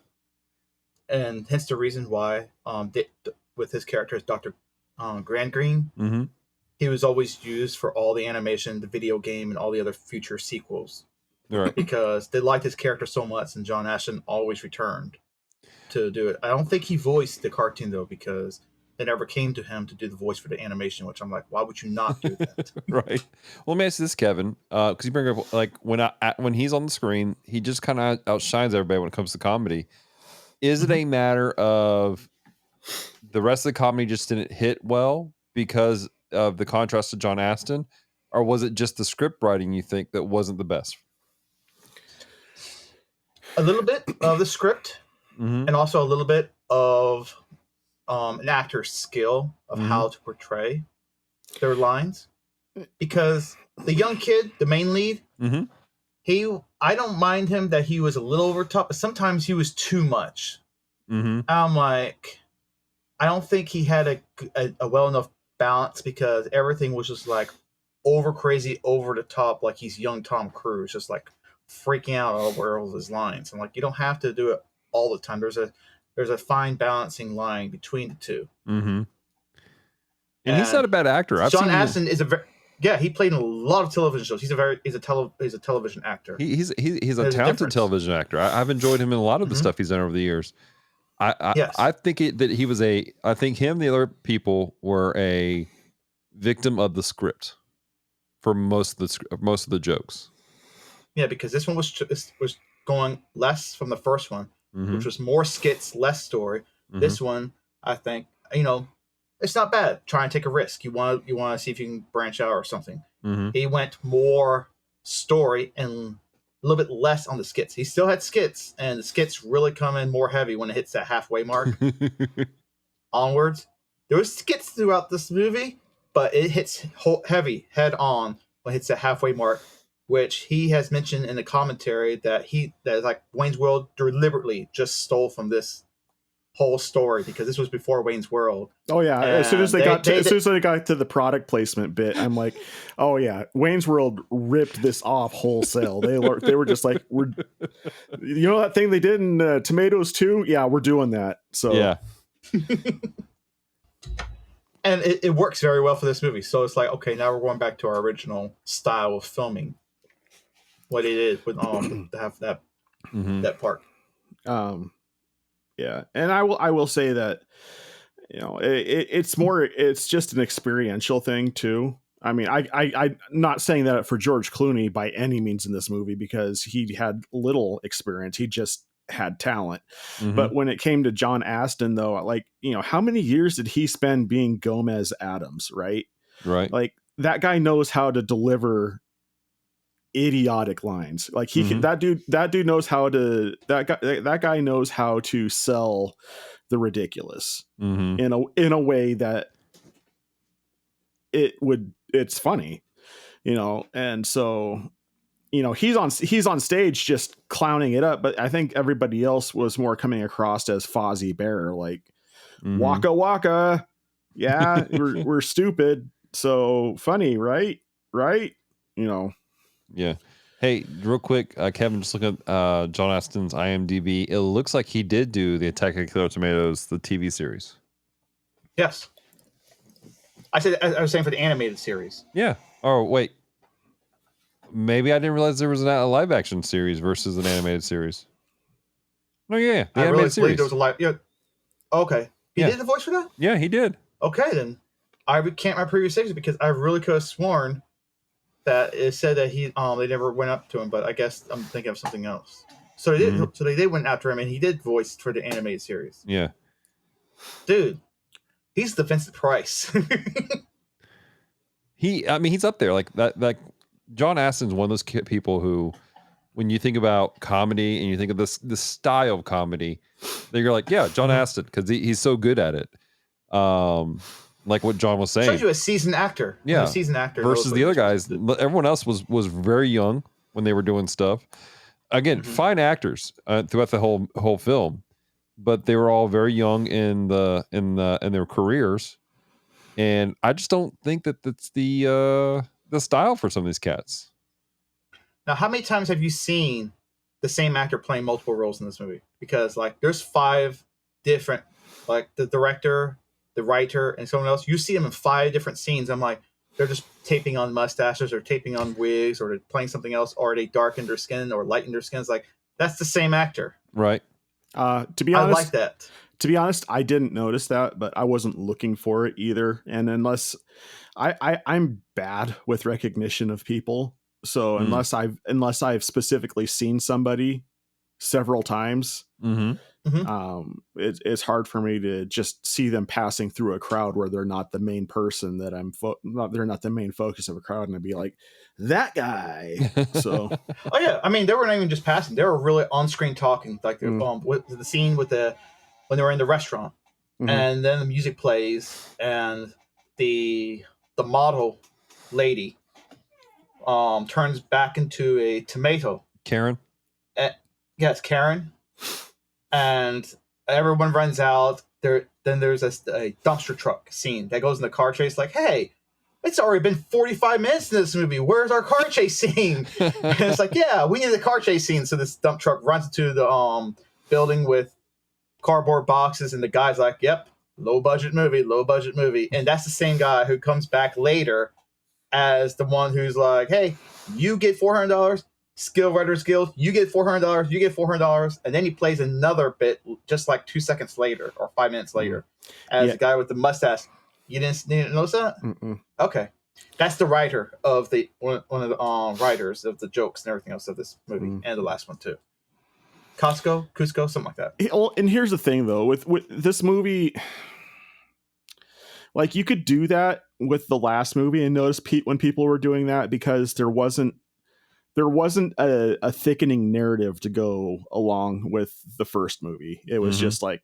And hence the reason why with his character as Dr. Grand Green. Mm-hmm. He was always used for all the animation, the video game, and all the other future sequels Right. because they liked his character so much, and John Ashton always returned to do it. I don't think he voiced the cartoon though because they never came to him to do the voice for the animation, which I'm like, why would you not do that? Right. Well, let me ask you this, Kevin, because you bring up like when he's on the screen, he just kind of outshines everybody when it comes to comedy. Is it a matter of the rest of the comedy just didn't hit well because of the contrast to John Aston, or was it just the script writing you think that wasn't the best? A little bit of the script, Mm-hmm. and also a little bit of an actor's skill of Mhm. how to portray their lines. Because the young kid, the main lead, Mm-hmm. I don't mind him that he was a little over top, but sometimes he was too much. Mm-hmm. I'm like, I don't think he had a well enough balance because everything was just like over crazy, over the top, like he's young Tom Cruise, just like freaking out over all of his lines. I'm like, you don't have to do it all the time. There's a fine balancing line between the two. Mm-hmm. And he's not a bad actor. I've John seen Aston is he played in a lot of television shows. He's a television actor. he's a There's a talented difference. television actor. I've enjoyed him in a lot of the Mhm. stuff he's done over the years. Yes. I think that he was I think him and the other people were a victim of the script for most of the jokes. Yeah, because this one was going less from the first one, Mm-hmm. which was more skits, less story. Mm-hmm. This one, I think, it's not bad. Try and take a risk. You want to see if you can branch out or something. Mm-hmm. He went more story and a little bit less on the skits. He still had skits, and the skits really come in more heavy when it hits that halfway mark onwards. There was skits throughout this movie, but it hits heavy head on when it hits that halfway mark, which he has mentioned in the commentary that is like Wayne's World deliberately just stole from this whole story because this was before Wayne's World. Oh yeah, And as soon as they got to the product placement bit, I'm like, oh yeah, Wayne's World ripped this off wholesale. They were just like, that thing they did in Tomatoes 2? Yeah, we're doing that. So yeah. And it works very well for this movie. So it's like, okay, now we're going back to our original style of filming. What it is with to have that Mm-hmm. that part. Yeah, and I will say that it's just an experiential thing too. I mean, I'm not saying that for George Clooney by any means in this movie because he had little experience. He just had talent. Mm-hmm. But when it came to John Aston, though, like, how many years did he spend being Gomez Adams, right? Right. Like, that guy knows how to deliver idiotic lines. Like that dude knows how to that guy knows how to sell the ridiculous Mm-hmm. in a way that it's funny, and so he's on stage just clowning it up, but I think everybody else was more coming across as Fozzie Bear, like Mm-hmm. waka waka, yeah, we're stupid, so funny, right? Yeah. Hey, real quick, Kevin, just look at John Aston's IMDb. It looks like he did do the Attack of Killer Tomatoes, the TV series. Yes. I was saying for the animated series. Yeah. Oh, wait. Maybe I didn't realize there was a live action series versus an animated series. Oh, yeah. The I really animated believe series. there was a live. Yeah. Okay. He Yeah. did the voice for that? Yeah, he did. Okay, then I recant my previous statements because I really could have sworn that it said that they never went up to him, but I guess I'm thinking of something else. So they did. Mhm. So they did went after him, and he did voice for the animated series. Yeah. Dude, he's the Vincent Price. He's up there like that. Like John Aston's one of those people who, when you think about comedy and you think of this style of comedy, then you're like, yeah, John Aston, because he's so good at it. Like what John was saying. Shows you a seasoned actor. Yeah. A seasoned actor Versus the other guys, everyone else was very young when they were doing stuff. Again, fine actors throughout the whole film, but they were all very young in their careers, and I just don't think that that's the style for some of these cats. Now, how many times have you seen the same actor playing multiple roles in this movie? Because like, there's 5 different, like the director, the writer, and someone else. You see them in 5 different scenes. I'm like, they're just taping on mustaches or taping on wigs or they're playing something else, or they darkened their skin or lightened their skin. It's like, that's the same actor. Right. To be honest, I like that. To be honest, I didn't notice that, but I wasn't looking for it either. And unless I'm bad with recognition of people, so unless I've specifically seen somebody several times, it's hard for me to just see them passing through a crowd where they're not the main person that they're not the main focus of a crowd, and I'd be like, that guy. So, oh yeah, I mean, they were not even just passing; they were really on screen talking, like with the scene with when they were in the restaurant, and then the music plays, and the model lady turns back into a tomato. Karen. Yes, Karen. And everyone runs out. Then there's a dumpster truck scene that goes in the car chase. Like, hey, it's already been 45 minutes in this movie. Where's our car chase scene? And it's like, yeah, we need the car chase scene. So this dump truck runs into the building with cardboard boxes, and the guy's like, yep, low budget movie. And that's the same guy who comes back later as the one who's like, hey, you get $400. Skill Writers Guild, you get $400, and then he plays another bit just like 2 seconds later or 5 minutes later as the guy with the mustache. You didn't notice that? Mm-mm. Okay. That's the writer of one of the writers of the jokes and everything else of this movie, and the last one too. Cusco, something like that. And here's the thing though, with this movie, like you could do that with the last movie and notice when people were doing that because there wasn't a thickening narrative to go along with the first movie. It was just like,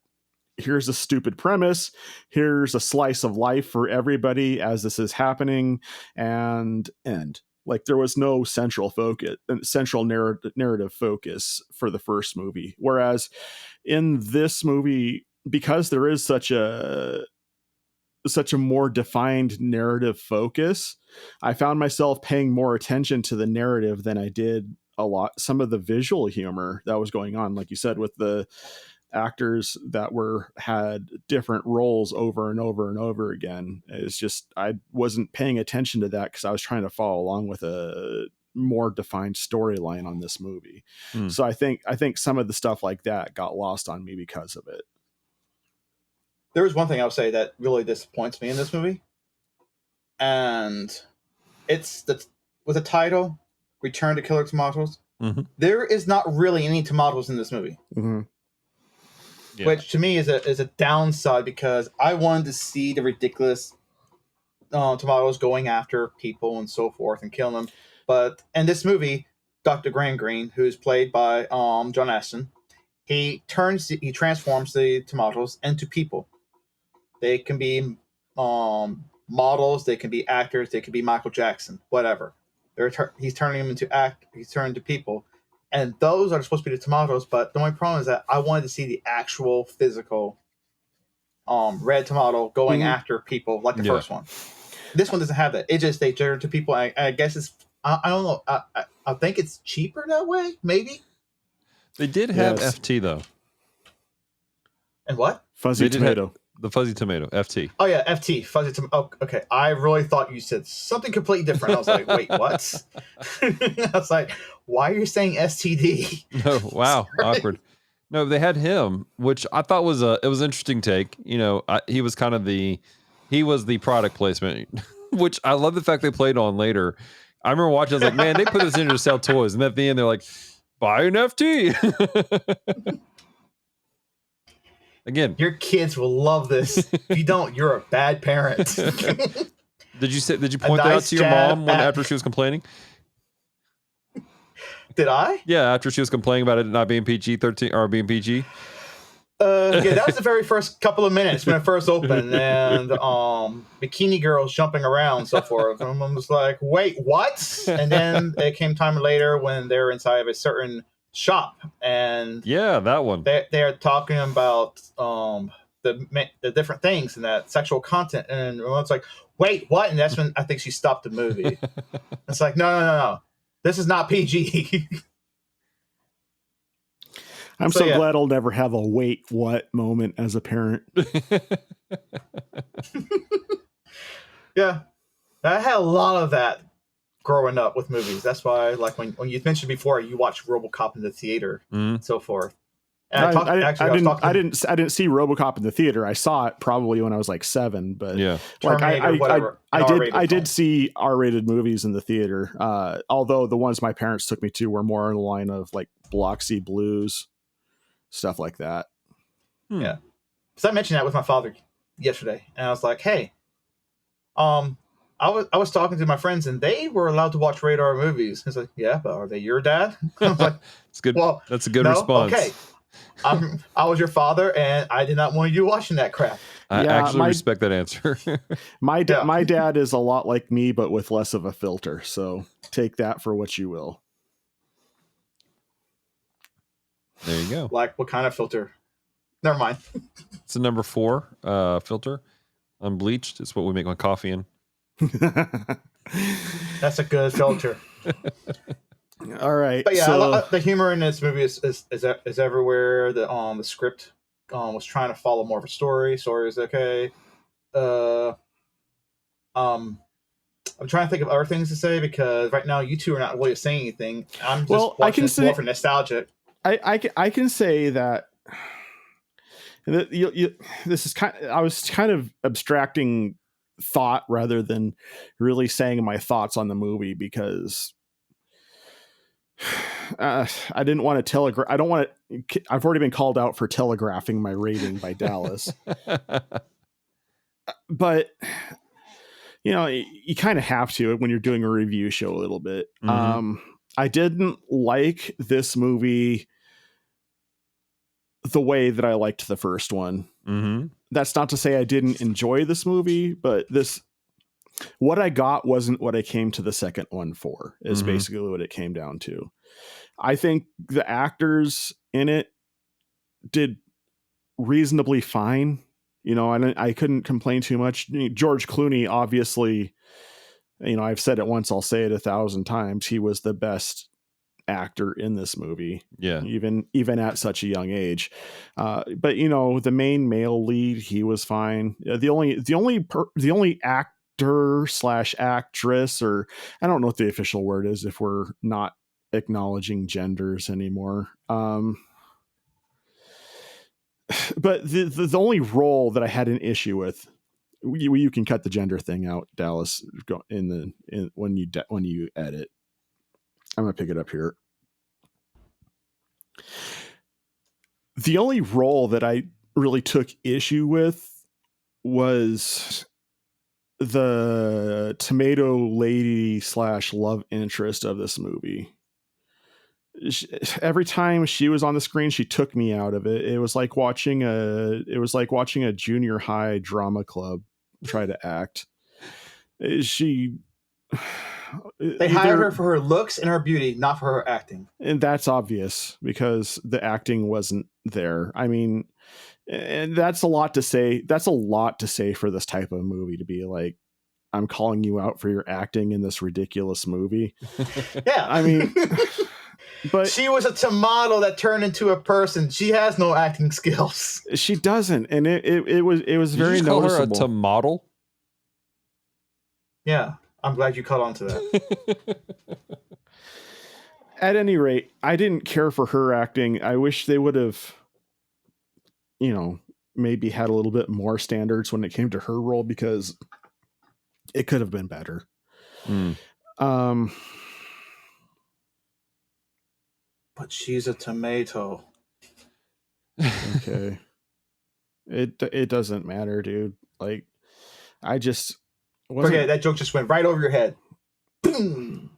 here's a stupid premise. Here's a slice of life for everybody as this is happening. And like there was no central narrative focus for the first movie. Whereas in this movie, because there is such a more defined narrative focus, I found myself paying more attention to the narrative than I did some of the visual humor that was going on. Like you said, with the actors that had different roles over and over and over again. It's just, I wasn't paying attention to that because I was trying to follow along with a more defined storyline on this movie. So I think some of the stuff like that got lost on me because of it. There is one thing I would say that really disappoints me in this movie, and it's with the title "Return to Killer Tomatoes." There is not really any tomatoes in this movie, which to me is a downside because I wanted to see the ridiculous tomatoes going after people and so forth and killing them. But in this movie, Dr. Green, who's played by John Aston, he transforms the tomatoes into people. They can be models, they can be actors, they can be Michael Jackson, whatever. He's turning them he's turning to people. And those are supposed to be the tomatoes, but the only problem is that I wanted to see the actual physical red tomato going after people like the first one. This one doesn't have that. It just, they turn to people. I guess it's, I don't know. I think it's cheaper that way, maybe. They did have FT though. And what? Fuzzy tomato. The fuzzy tomato, FT. Oh yeah, FT, fuzzy tomato. Oh, okay. I really thought you said something completely different. I was like, wait, what? I was like, why are you saying STD? No, wow, awkward. No, they had him, which I thought was an interesting take. You know, he was kind of the product placement, which I love the fact they played on later. I remember watching, I was like, man, they put this in to sell toys, and at the end they're like, buy an FT. Again, your kids will love this. If you don't, you're a bad parent. Did you point that out to your mom after she was complaining? Did I? Yeah, after she was complaining about it not being PG-13 or being PG. Yeah, that was the very first couple of minutes when it first opened, and bikini girls jumping around and so forth. And I was like, wait, what? And then it came time later when they're inside of a certain shop, and yeah, that one. They're talking about the different things and that sexual content, and it's like, wait, what? And that's when I think she stopped the movie. It's like, no, this is not PG. I'm so glad I'll never have a wait what moment as a parent. Yeah, I had a lot of that growing up with movies. That's why, like when you mentioned before, you watched RoboCop in the theater and so forth. And I didn't see RoboCop in the theater. I saw it probably when I was like 7, but Yeah. like Terminator, I did see R-rated movies in the theater. Although the ones my parents took me to were more in the line of like Biloxi Blues, stuff like that. Yeah. So I mentioned that with my father yesterday, and I was like, "Hey, I was talking to my friends, and they were allowed to watch rated R movies." He's like, "Yeah, but are they your dad?" I was like, It's good. Well, that's a good no? response. Okay. I was your father, and I did not want you watching that crap. I actually respect that answer. My dad is a lot like me, but with less of a filter. So take that for what you will. There you go. Like what kind of filter? Never mind. It's a number 4 filter, unbleached. It's what we make my coffee in. That's a good filter. All right, but yeah, the humor in this movie is everywhere. The script was trying to follow more of a story. Story is okay. I'm trying to think of other things to say because right now you two are not really saying anything. I'm just watching this more for nostalgia. I can say that this is I was kind of abstracting thought rather than really saying my thoughts on the movie because I didn't want to telegraph. I don't want to. I've already been called out for telegraphing my rating by Dallas, but you kind of have to when you're doing a review show a little bit. Mm-hmm. I didn't like this movie the way that I liked the first one. Mm-hmm. That's not to say I didn't enjoy this movie, but what I got wasn't what I came to the second one for, is basically what it came down to. I think the actors in it did reasonably fine. I couldn't complain too much. George Clooney, obviously, I've said it once, I'll say it 1,000 times. He was the best actor in this movie. Yeah. Even at such a young age. But the main male lead, he was fine. The only actor/actress, or I don't know what the official word is if we're not acknowledging genders anymore. But the only role that I had an issue with, you can cut the gender thing out, Dallas, when you edit. I'm gonna pick it up here. The only role that I really took issue with was the tomato lady / love interest of this movie. Every time she was on the screen, she took me out of it. It was like watching a junior high drama club try to act. They hired her for her looks and her beauty, not for her acting. And that's obvious because the acting wasn't there. I mean, and that's a lot to say. That's a lot to say for this type of movie, to be like, I'm calling you out for your acting in this ridiculous movie. Yeah. I mean, but she was a tomato that turned into a person. She has no acting skills. She doesn't. And it was Did very you call noticeable. her a tomato? Yeah. I'm glad you caught on to that. At any rate, I didn't care for her acting. I wish they would have, maybe had a little bit more standards when it came to her role, because it could have been better. But she's a tomato. Okay. It doesn't matter, dude. Like, I just forget that joke just went right over your head. Boom.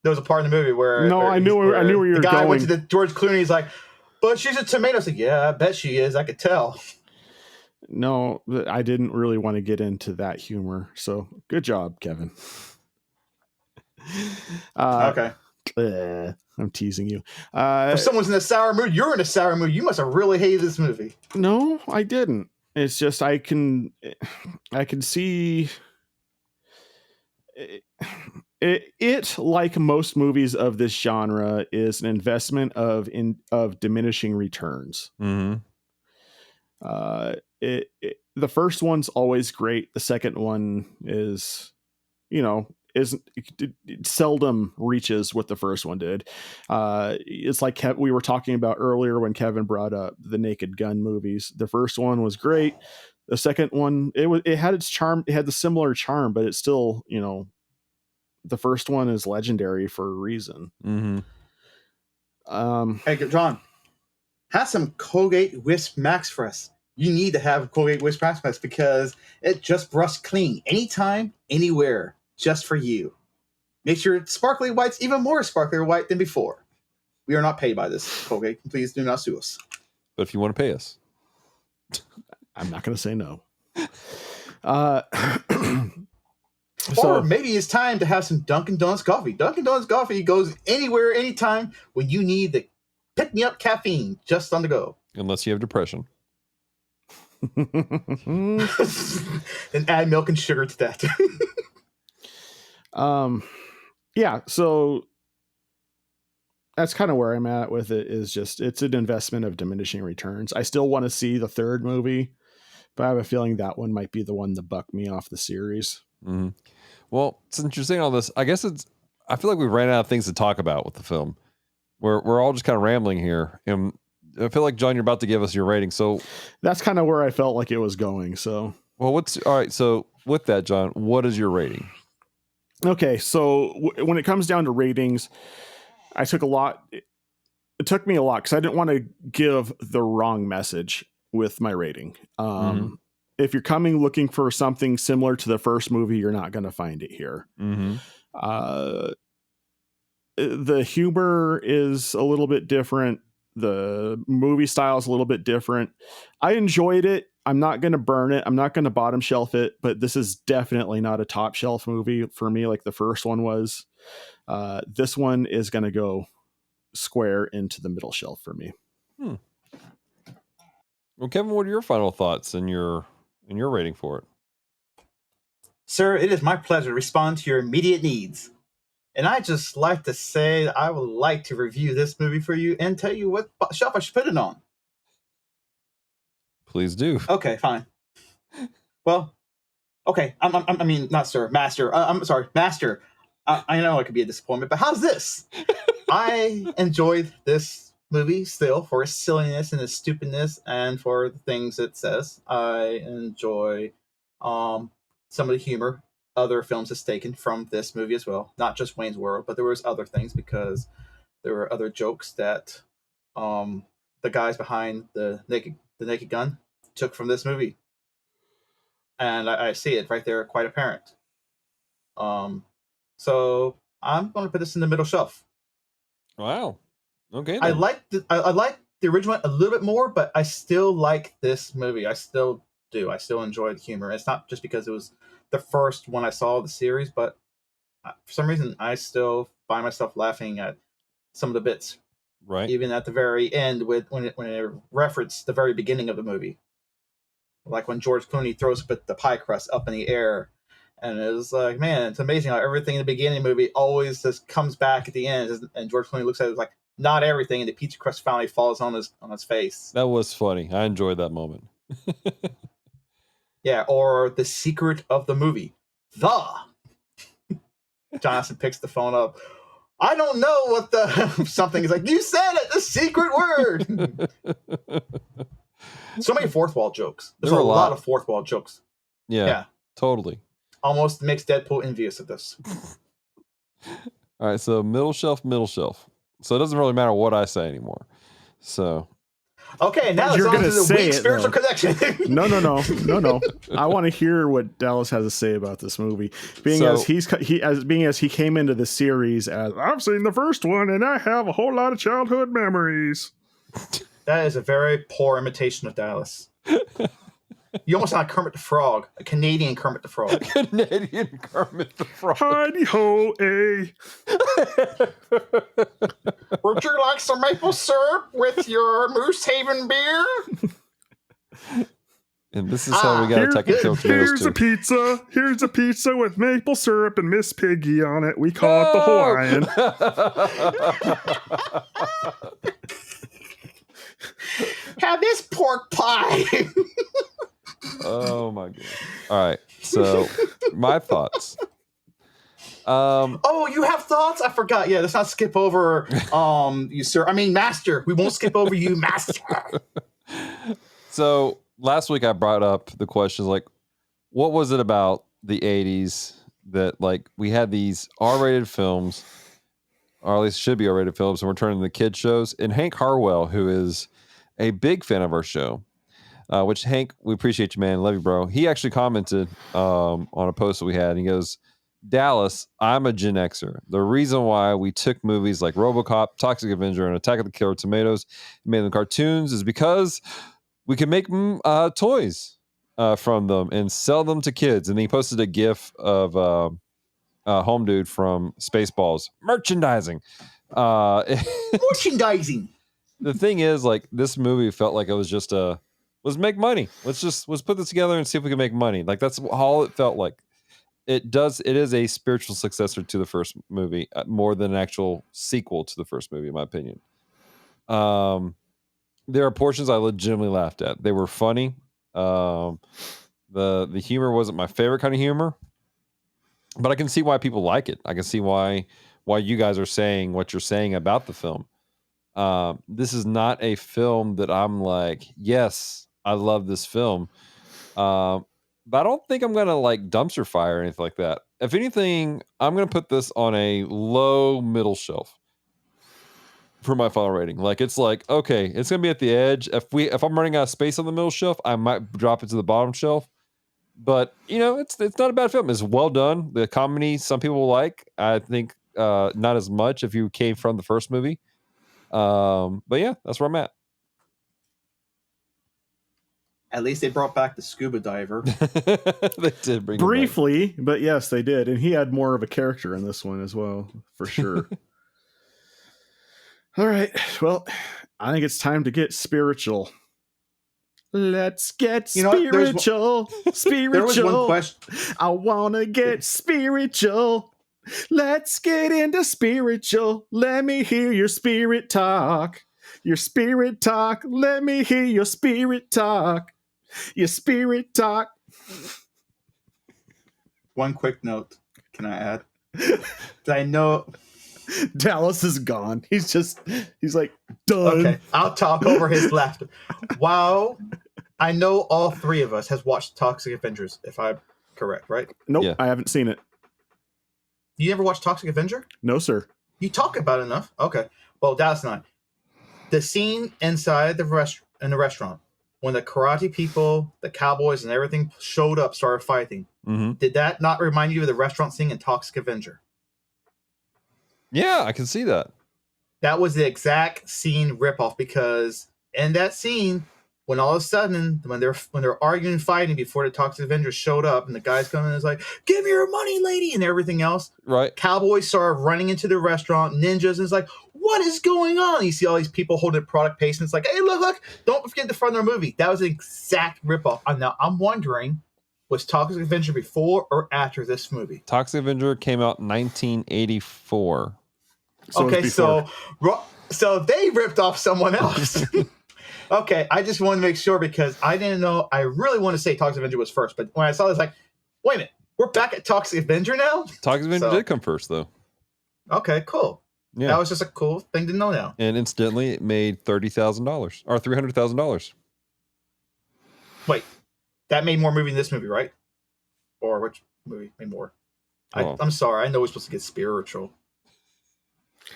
There was a part in the movie where I knew where you were going. The guy went to the George Clooney. He's like, "But she's a tomato." I was like, "Yeah, I bet she is. I could tell." No, I didn't really want to get into that humor. So good job, Kevin. Okay. I'm teasing you. If someone's in a sour mood, you're in a sour mood. You must have really hated this movie. No, I didn't. It's just I can see it like most movies of this genre is an investment of diminishing returns. Mm-hmm. The first one's always great. The second one is, it seldom reaches what the first one did. It's like we were talking about earlier when Kevin brought up the Naked Gun movies. The first one was great. The second one, it had its charm. It had the similar charm, but it's still, the first one is legendary for a reason. Mm-hmm. Hey, John, have some Colgate Wisp Max for us. You need to have Colgate Wisp Max because it just brushes clean anytime, anywhere, just for you. Makes your sparkly whites even more sparkly white than before. We are not paid by this, Colgate. Please do not sue us. But if you want to pay us, I'm not going to say no. Or maybe it's time to have some Dunkin' Donuts coffee. Dunkin' Donuts coffee goes anywhere, anytime when you need the pick-me-up caffeine just on the go. unless you have depression. And add milk and sugar to that. Yeah, so that's kind of where I'm at with it, is just it's an investment of diminishing returns. I still want to see the third movie, but I have a feeling that one might be the one to buck me off the series. Mm-hmm. Well, since you're saying all this, I guess I feel like we ran out of things to talk about with the film. We're all just kind of rambling here, and I feel like, John, you're about to give us your rating. So that's kind of where I felt like it was going. So, well, all right? So with that, John, what is your rating? Okay, so when it comes down to ratings, I took a lot. It took me a lot because I didn't want to give the wrong message with my rating. If you're coming looking for something similar to the first movie, you're not going to find it here. Mm-hmm. The humor is a little bit different. The movie style is a little bit different. I enjoyed it. I'm not going to burn it. I'm not going to bottom shelf it, but this is definitely not a top shelf movie for me like the first one was. This one is going to go square into the middle shelf for me. Well, Kevin, what are your final thoughts and your rating for it? Sir, it is my pleasure to respond to your immediate needs. And I just like to say I would like to review this movie for you and tell you what shelf I should put it on. Please do. Okay, fine. Well, okay. I mean, not sir, master. I'm sorry, master. I know it could be a disappointment, but how's this? I enjoyed this movie still for its silliness and its stupidness and for the things it says. I enjoy some of the humor other films has taken from this movie as well. Not just Wayne's World, but there was other things because there were other jokes that the guys behind the Naked Gun took from this movie. And I see it right there, quite apparent. So I'm going to put this in the middle shelf. Wow. Okay. Then. I like the original one a little bit more, but I still like this movie. I still do. I still enjoy the humor. It's not just because it was the first one I saw of the series, but for some reason I still find myself laughing at some of the bits. Right. Even at the very end when it referenced the very beginning of the movie. Like when George Clooney throws the pie crust up in the air. And it was like, man, it's amazing how everything in the beginning of the movie always just comes back at the end. And George Clooney looks at it like, not everything, and the pizza crust finally falls on his face. That was funny. I enjoyed that moment. Yeah, or the secret of the movie. Jonathan picks the phone up. I don't know what the something is like. You said it, the secret word. So many fourth wall jokes. There's a lot of fourth wall jokes. Yeah. Totally. Almost makes Deadpool envious of this. All right, so middle shelf. So it doesn't really matter what I say anymore. So okay, now you're it's on going to the weak spiritual though. connection. No. I want to hear what Dallas has to say about this movie. As he came into the series as I've seen the first one and I have a whole lot of childhood memories. That is a very poor imitation of Dallas. You almost sound like Kermit the Frog, a Canadian Kermit the Frog. Canadian Kermit the Frog. Heidi ho, eh? Would you like some maple syrup with your Moose Haven beer? And this is how we got to technical tomatoes too. Here's a pizza with maple syrup and Miss Piggy on it. We call it the Hawaiian. Have this pork pie. Oh my god! All right, so my thoughts. Oh, you have thoughts? I forgot. Yeah, let's not skip over you, sir. I mean, master. We won't skip over you, master. So last week I brought up the questions like, what was it about the 80s that like we had these R-rated films, or at least should be R-rated films, and we're turning the kid shows. And Hank Harwell, who is a big fan of our show, which Hank, we appreciate you, man. Love you, bro. He actually commented on a post that we had, and he goes, Dallas, I'm a Gen Xer. The reason why we took movies like RoboCop, Toxic Avenger, and Attack of the Killer Tomatoes and made them cartoons is because we can make toys from them and sell them to kids. And he posted a GIF of Home Dude from Spaceballs merchandising. Merchandising. The thing is, like, this movie felt like it was just let's make money. Let's put this together and see if we can make money. Like that's all it felt like. It is a spiritual successor to the first movie, more than an actual sequel to the first movie, in my opinion. There are portions I legitimately laughed at. They were funny. The humor wasn't my favorite kind of humor, but I can see why people like it. I can see why you guys are saying what you're saying about the film. This is not a film that I'm like, yes, I love this film. But I don't think I'm gonna like dumpster fire or anything like that. If anything, I'm gonna put this on a low middle shelf for my final rating. Like it's like, okay, it's gonna be at the edge. If I'm running out of space on the middle shelf, I might drop it to the bottom shelf. But you know, it's not a bad film. It's well done. The comedy some people like. I think not as much if you came from the first movie. But yeah, that's where I'm at. At least they brought back the scuba diver. They did bring briefly, but yes, they did, and he had more of a character in this one as well, for sure. All right, well, I think it's time to get spiritual. Let's get spiritual. Spiritual. There was one question. I wanna get spiritual. Let's get into spiritual. Let me hear your spirit talk. Your spirit talk. Let me hear your spirit talk. Your spirit talk. One quick note. Can I add? I know Dallas is gone. He's like, done. Okay, I'll talk over his laughter. Wow. I know all three of us has watched Toxic Avengers, if I'm correct, right? Nope, Yeah. I haven't seen it. You never watched Toxic Avenger? No, sir. You talk about it enough. Okay. Well, Dallas and I. The scene inside the restaurant when the karate people, the cowboys, and everything showed up, started fighting. Mm-hmm. Did that not remind you of the restaurant scene in Toxic Avenger? Yeah, I can see that. That was the exact scene ripoff because in that scene, when all of a sudden, when they're arguing, fighting before the Toxic Avengers showed up, and the guys come in and is like, "Give me your money, lady," and everything else. Right. Cowboys started running into the restaurant. Ninjas, and it's like, what is going on? You see all these people holding product placements, like, "Hey, look! Don't forget the front of their movie." That was an exact ripoff. Now I'm wondering, was Toxic Avenger before or after this movie? Toxic Avenger came out in 1984. Okay, so they ripped off someone else. Okay, I just wanted to make sure because I didn't know. I really want to say Toxic Avenger was first, but when I saw this, like, wait a minute, we're back at Toxic Avenger now? Toxic Avenger did come first, though. Okay, cool. Yeah. That was just a cool thing to know now. And incidentally, it made $30,000 or $300,000. Wait, that made more movie than this movie, right? Or which movie made more? Oh. I'm sorry. I know we're supposed to get spiritual.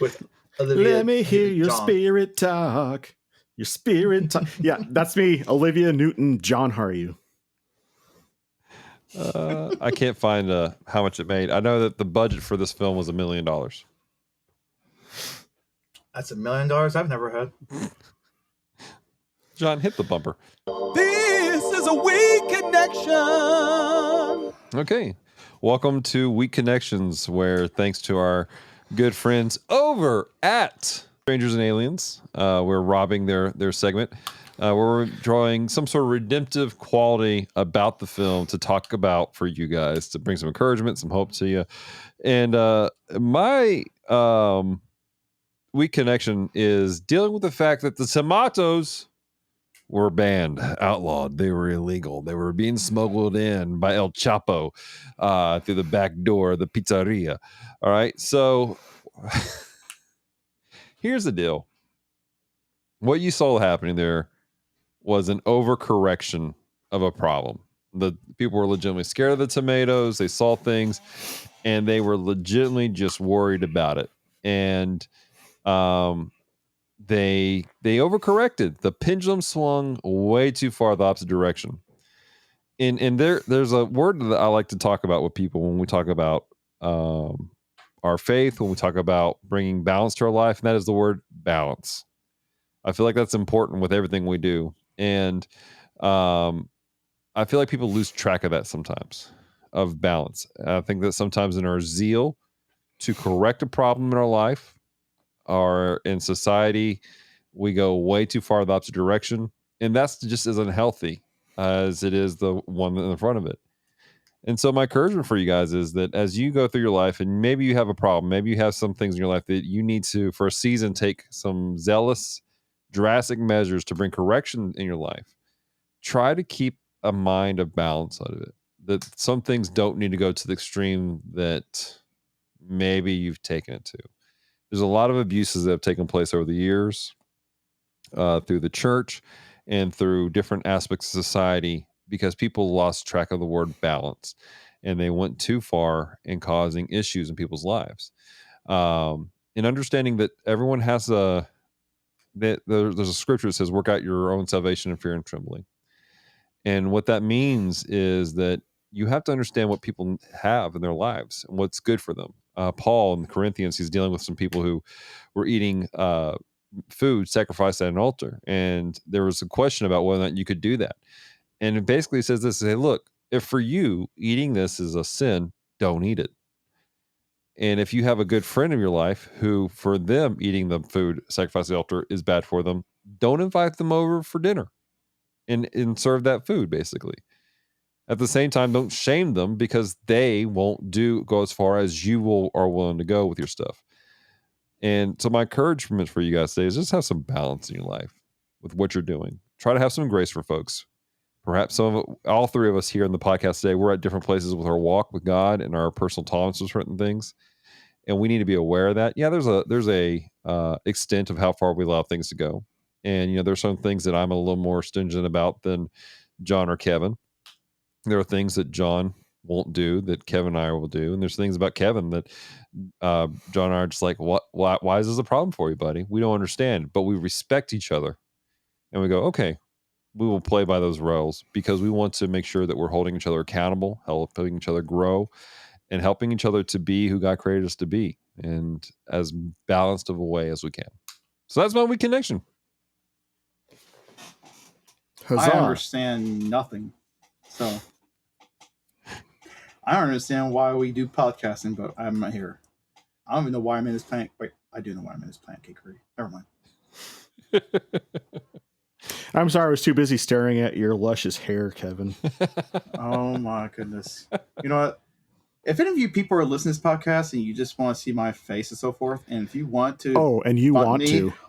With Olivia. Let me hear your John. spirit talk. Your spirit talk. Yeah, that's me, Olivia Newton-John. How are you? I can't find how much it made. I know that the budget for this film was $1 million. That's $1 million I've never had. John, hit the bumper. This is a weak connection. Okay. Welcome to Weak Connections, where thanks to our good friends over at Strangers and Aliens, we're robbing their segment. Where we're drawing some sort of redemptive quality about the film to talk about for you guys, to bring some encouragement, some hope to you. And my weak connection is dealing with the fact that the tomatoes were banned, outlawed. They were illegal. They were being smuggled in by El Chapo through the back door of the pizzeria. All right. So here's the deal. What you saw happening there was an overcorrection of a problem. The people were legitimately scared of the tomatoes. They saw things and they were legitimately just worried about it. And they overcorrected. The pendulum swung way too far the opposite direction. And there's a word that I like to talk about with people when we talk about our faith, when we talk about bringing balance to our life, and that is the word balance. I feel like that's important with everything we do. And I feel like people lose track of that sometimes, of balance. I think that sometimes in our zeal to correct a problem in our life or in society, we go way too far the opposite direction. And that's just as unhealthy as it is the one in the front of it. And so my encouragement for you guys is that as you go through your life and maybe you have a problem, maybe you have some things in your life that you need to, for a season, take some zealous, drastic measures to bring correction in your life. Try to keep a mind of balance out of it. That some things don't need to go to the extreme that maybe you've taken it to. There's a lot of abuses that have taken place over the years through the church and through different aspects of society because people lost track of the word balance and they went too far in causing issues in people's lives. And understanding that everyone has there's a scripture that says, work out your own salvation in fear and trembling. And what that means is that you have to understand what people have in their lives and what's good for them. Paul in the Corinthians, he's dealing with some people who were eating food sacrificed at an altar. And there was a question about whether or not you could do that. And it basically says this, say, look, if for you eating this is a sin, don't eat it. And if you have a good friend in your life who for them eating the food sacrificed at the altar is bad for them, don't invite them over for dinner and serve that food basically. At the same time, don't shame them because they won't go as far as you are willing to go with your stuff. And so my encouragement for you guys today is just have some balance in your life with what you're doing. Try to have some grace for folks. Perhaps all three of us here in the podcast today, we're at different places with our walk with God and our personal tolerance for certain things. And we need to be aware of that. Yeah, there's a extent of how far we allow things to go. And, there's some things that I'm a little more stringent about than John or Kevin. There are things that John won't do that Kevin and I will do. And there's things about Kevin that John and I are just like, why is this a problem for you, buddy? We don't understand, but we respect each other. And we go, okay, we will play by those rules because we want to make sure that we're holding each other accountable, helping each other grow, and helping each other to be who God created us to be and as balanced of a way as we can. So that's my week connection. Huzzah. I understand nothing. So I don't understand why we do podcasting, but I'm not here. I don't even know why I'm in this planet. Wait, I do know why I'm in this planet, Geekery. Never mind. I'm sorry, I was too busy staring at your luscious hair, Kevin. Oh my goodness. You know what? If any of you people are listening to this podcast and you just want to see my face and so forth, and if you want to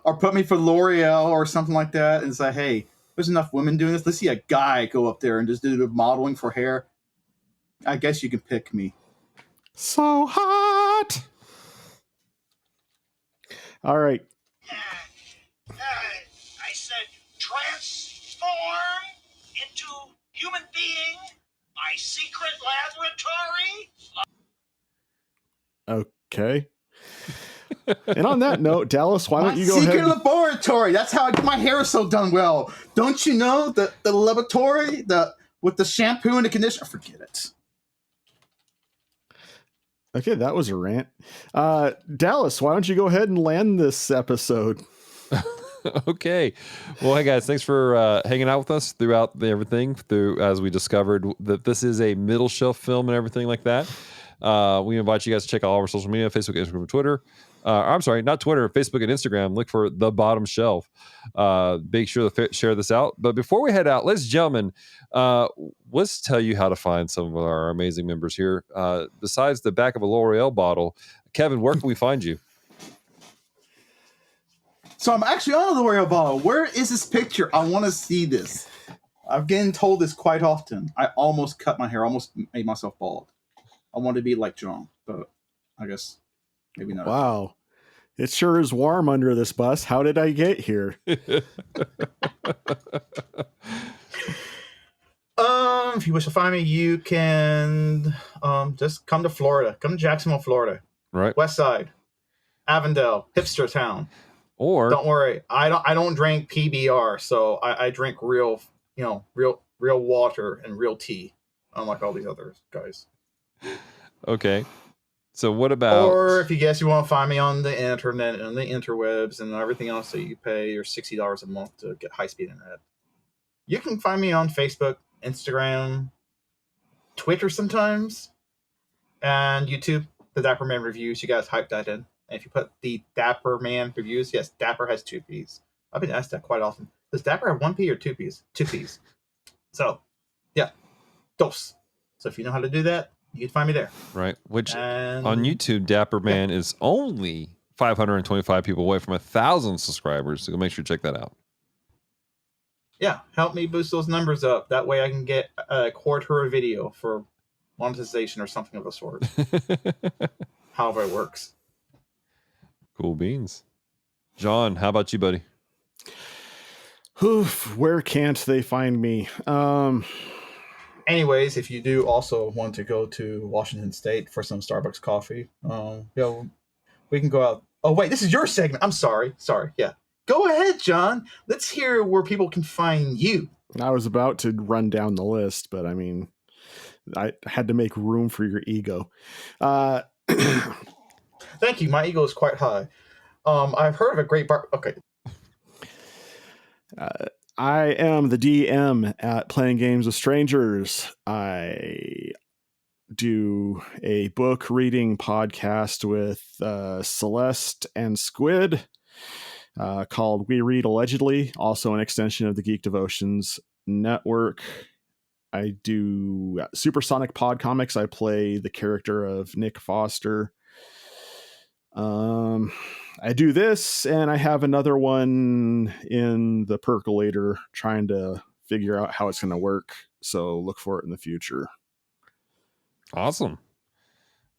or put me for L'Oreal or something like that and say, hey, there's enough women doing this, let's see a guy go up there and just do the modeling for hair, I guess you can pick me. So hot. All right. I said transform into human being, my secret laboratory. Okay. And on that note, Dallas, why don't you go ahead? Secret laboratory. That's how I get my hair so done well. Don't you know the laboratory, with the shampoo and the conditioner? Forget it. Okay, that was a rant. Dallas, why don't you go ahead and land this episode? Okay. Well, hey guys, thanks for hanging out with us throughout everything as we discovered that this is a middle shelf film and everything like that. We invite you guys to check out all our social media, Facebook, Instagram, Twitter. I'm sorry, not Twitter, Facebook and Instagram. Look for The Bottom Shelf. Make sure to share this out. But before we head out, ladies and gentlemen, let's tell you how to find some of our amazing members here. Besides the back of a L'Oreal bottle, Kevin, where can we find you? So I'm actually on the L'Oreal bottle. Where is this picture? I want to see this. I've getting told this quite often. I almost cut my hair, almost made myself bald. I wanted to be like John, but I guess maybe not. Wow. It sure is warm under this bus. How did I get here? If you wish to find me, you can just come to Florida. Come to Jacksonville, Florida. Right. West Side, Avondale, hipster town. Or don't worry, I don't drink PBR, so I drink real water and real tea, unlike all these other guys. Okay. So what about? Or if you guess you want to find me on the internet and the interwebs and everything else that you pay your $60 a month to get high-speed internet, you can find me on Facebook, Instagram, Twitter sometimes, and YouTube. The Dapper Man Reviews. You guys hype that in. And if you put the Dapper Man Reviews, yes, Dapper has 2 P's. I've been asked that quite often. Does Dapper have 1 P or 2 P's? 2 P's. So, yeah, dos. So if you know how to do that, you can find me there. Right. Which on YouTube, Dapper Man is only 525 people away from 1,000 subscribers. So make sure you check that out. Yeah, help me boost those numbers up. That way I can get a quarter a video for monetization or something of the sort. However it works. Cool beans. John, how about you, buddy? Oof, where can't they find me? Anyways, if you do also want to go to Washington State for some Starbucks coffee, we can go out. Oh, wait, this is your segment. I'm sorry. Yeah. Go ahead, John. Let's hear where people can find you. I was about to run down the list, but I mean, I had to make room for your ego. Thank you. My ego is quite high. I've heard of a great bar. Okay. I am the DM at Playing Games with Strangers. I do a book reading podcast with Celeste and Squid called We Read Allegedly, also an extension of the Geek Devotions Network. I do Supersonic Pod Comics. I play the character of Nick Foster. I do this, and I have another one in the percolator trying to figure out how it's going to work. So look for it in the future. Awesome.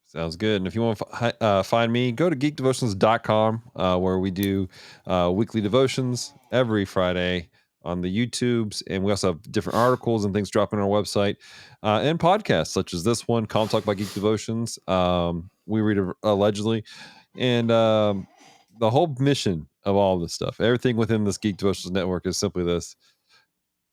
Sounds good. And if you want to find me, go to geekdevotions.com, where we do weekly devotions every Friday on the YouTubes. And we also have different articles and things dropping on our website and podcasts such as this one, Calm Talk by Geek Devotions. We read allegedly. And the whole mission of all of this stuff, everything within this Geek Devotions network is simply this.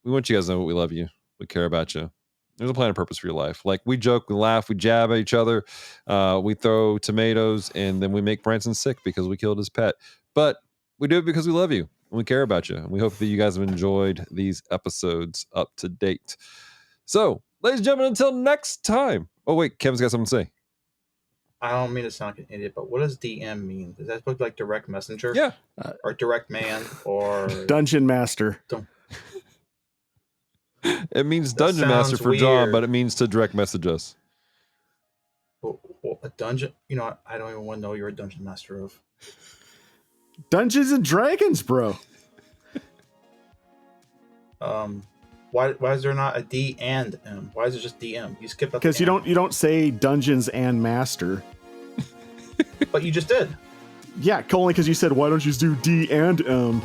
We want you guys to know we love you. We care about you. There's a plan and purpose for your life. Like, we joke, we laugh, we jab at each other. We throw tomatoes, and then we make Branson sick because we killed his pet. But we do it because we love you and we care about you. And we hope that you guys have enjoyed these episodes up to date. So, ladies and gentlemen, until next time. Oh, wait, Kevin's got something to say. I don't mean to sound like an idiot, but what does DM mean? Does that look like direct messenger? Yeah. Or direct man or Dungeon Master. It means Dungeon Master for weird. John, but it means to direct message us. Well, a dungeon? You know, I don't even want to know you're a Dungeon Master of. Dungeons and Dragons, bro. Why is there not a D and M? Why is it just DM? You skip that because you don't say Dungeons and Master. But you just did. Yeah, only because you said why don't you just do D and M?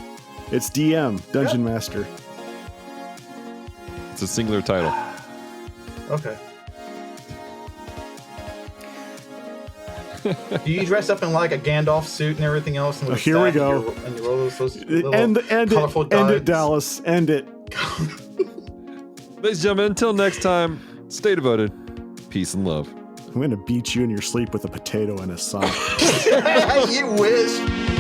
It's DM, Dungeon Master. It's a singular title. Okay. Do you dress up in like a Gandalf suit and everything else? And here we go. And you roll those end it, Dallas. End it. Ladies and gentlemen, until next time, stay devoted. Peace and love. I'm going to beat you in your sleep with a potato and a sock. You wish.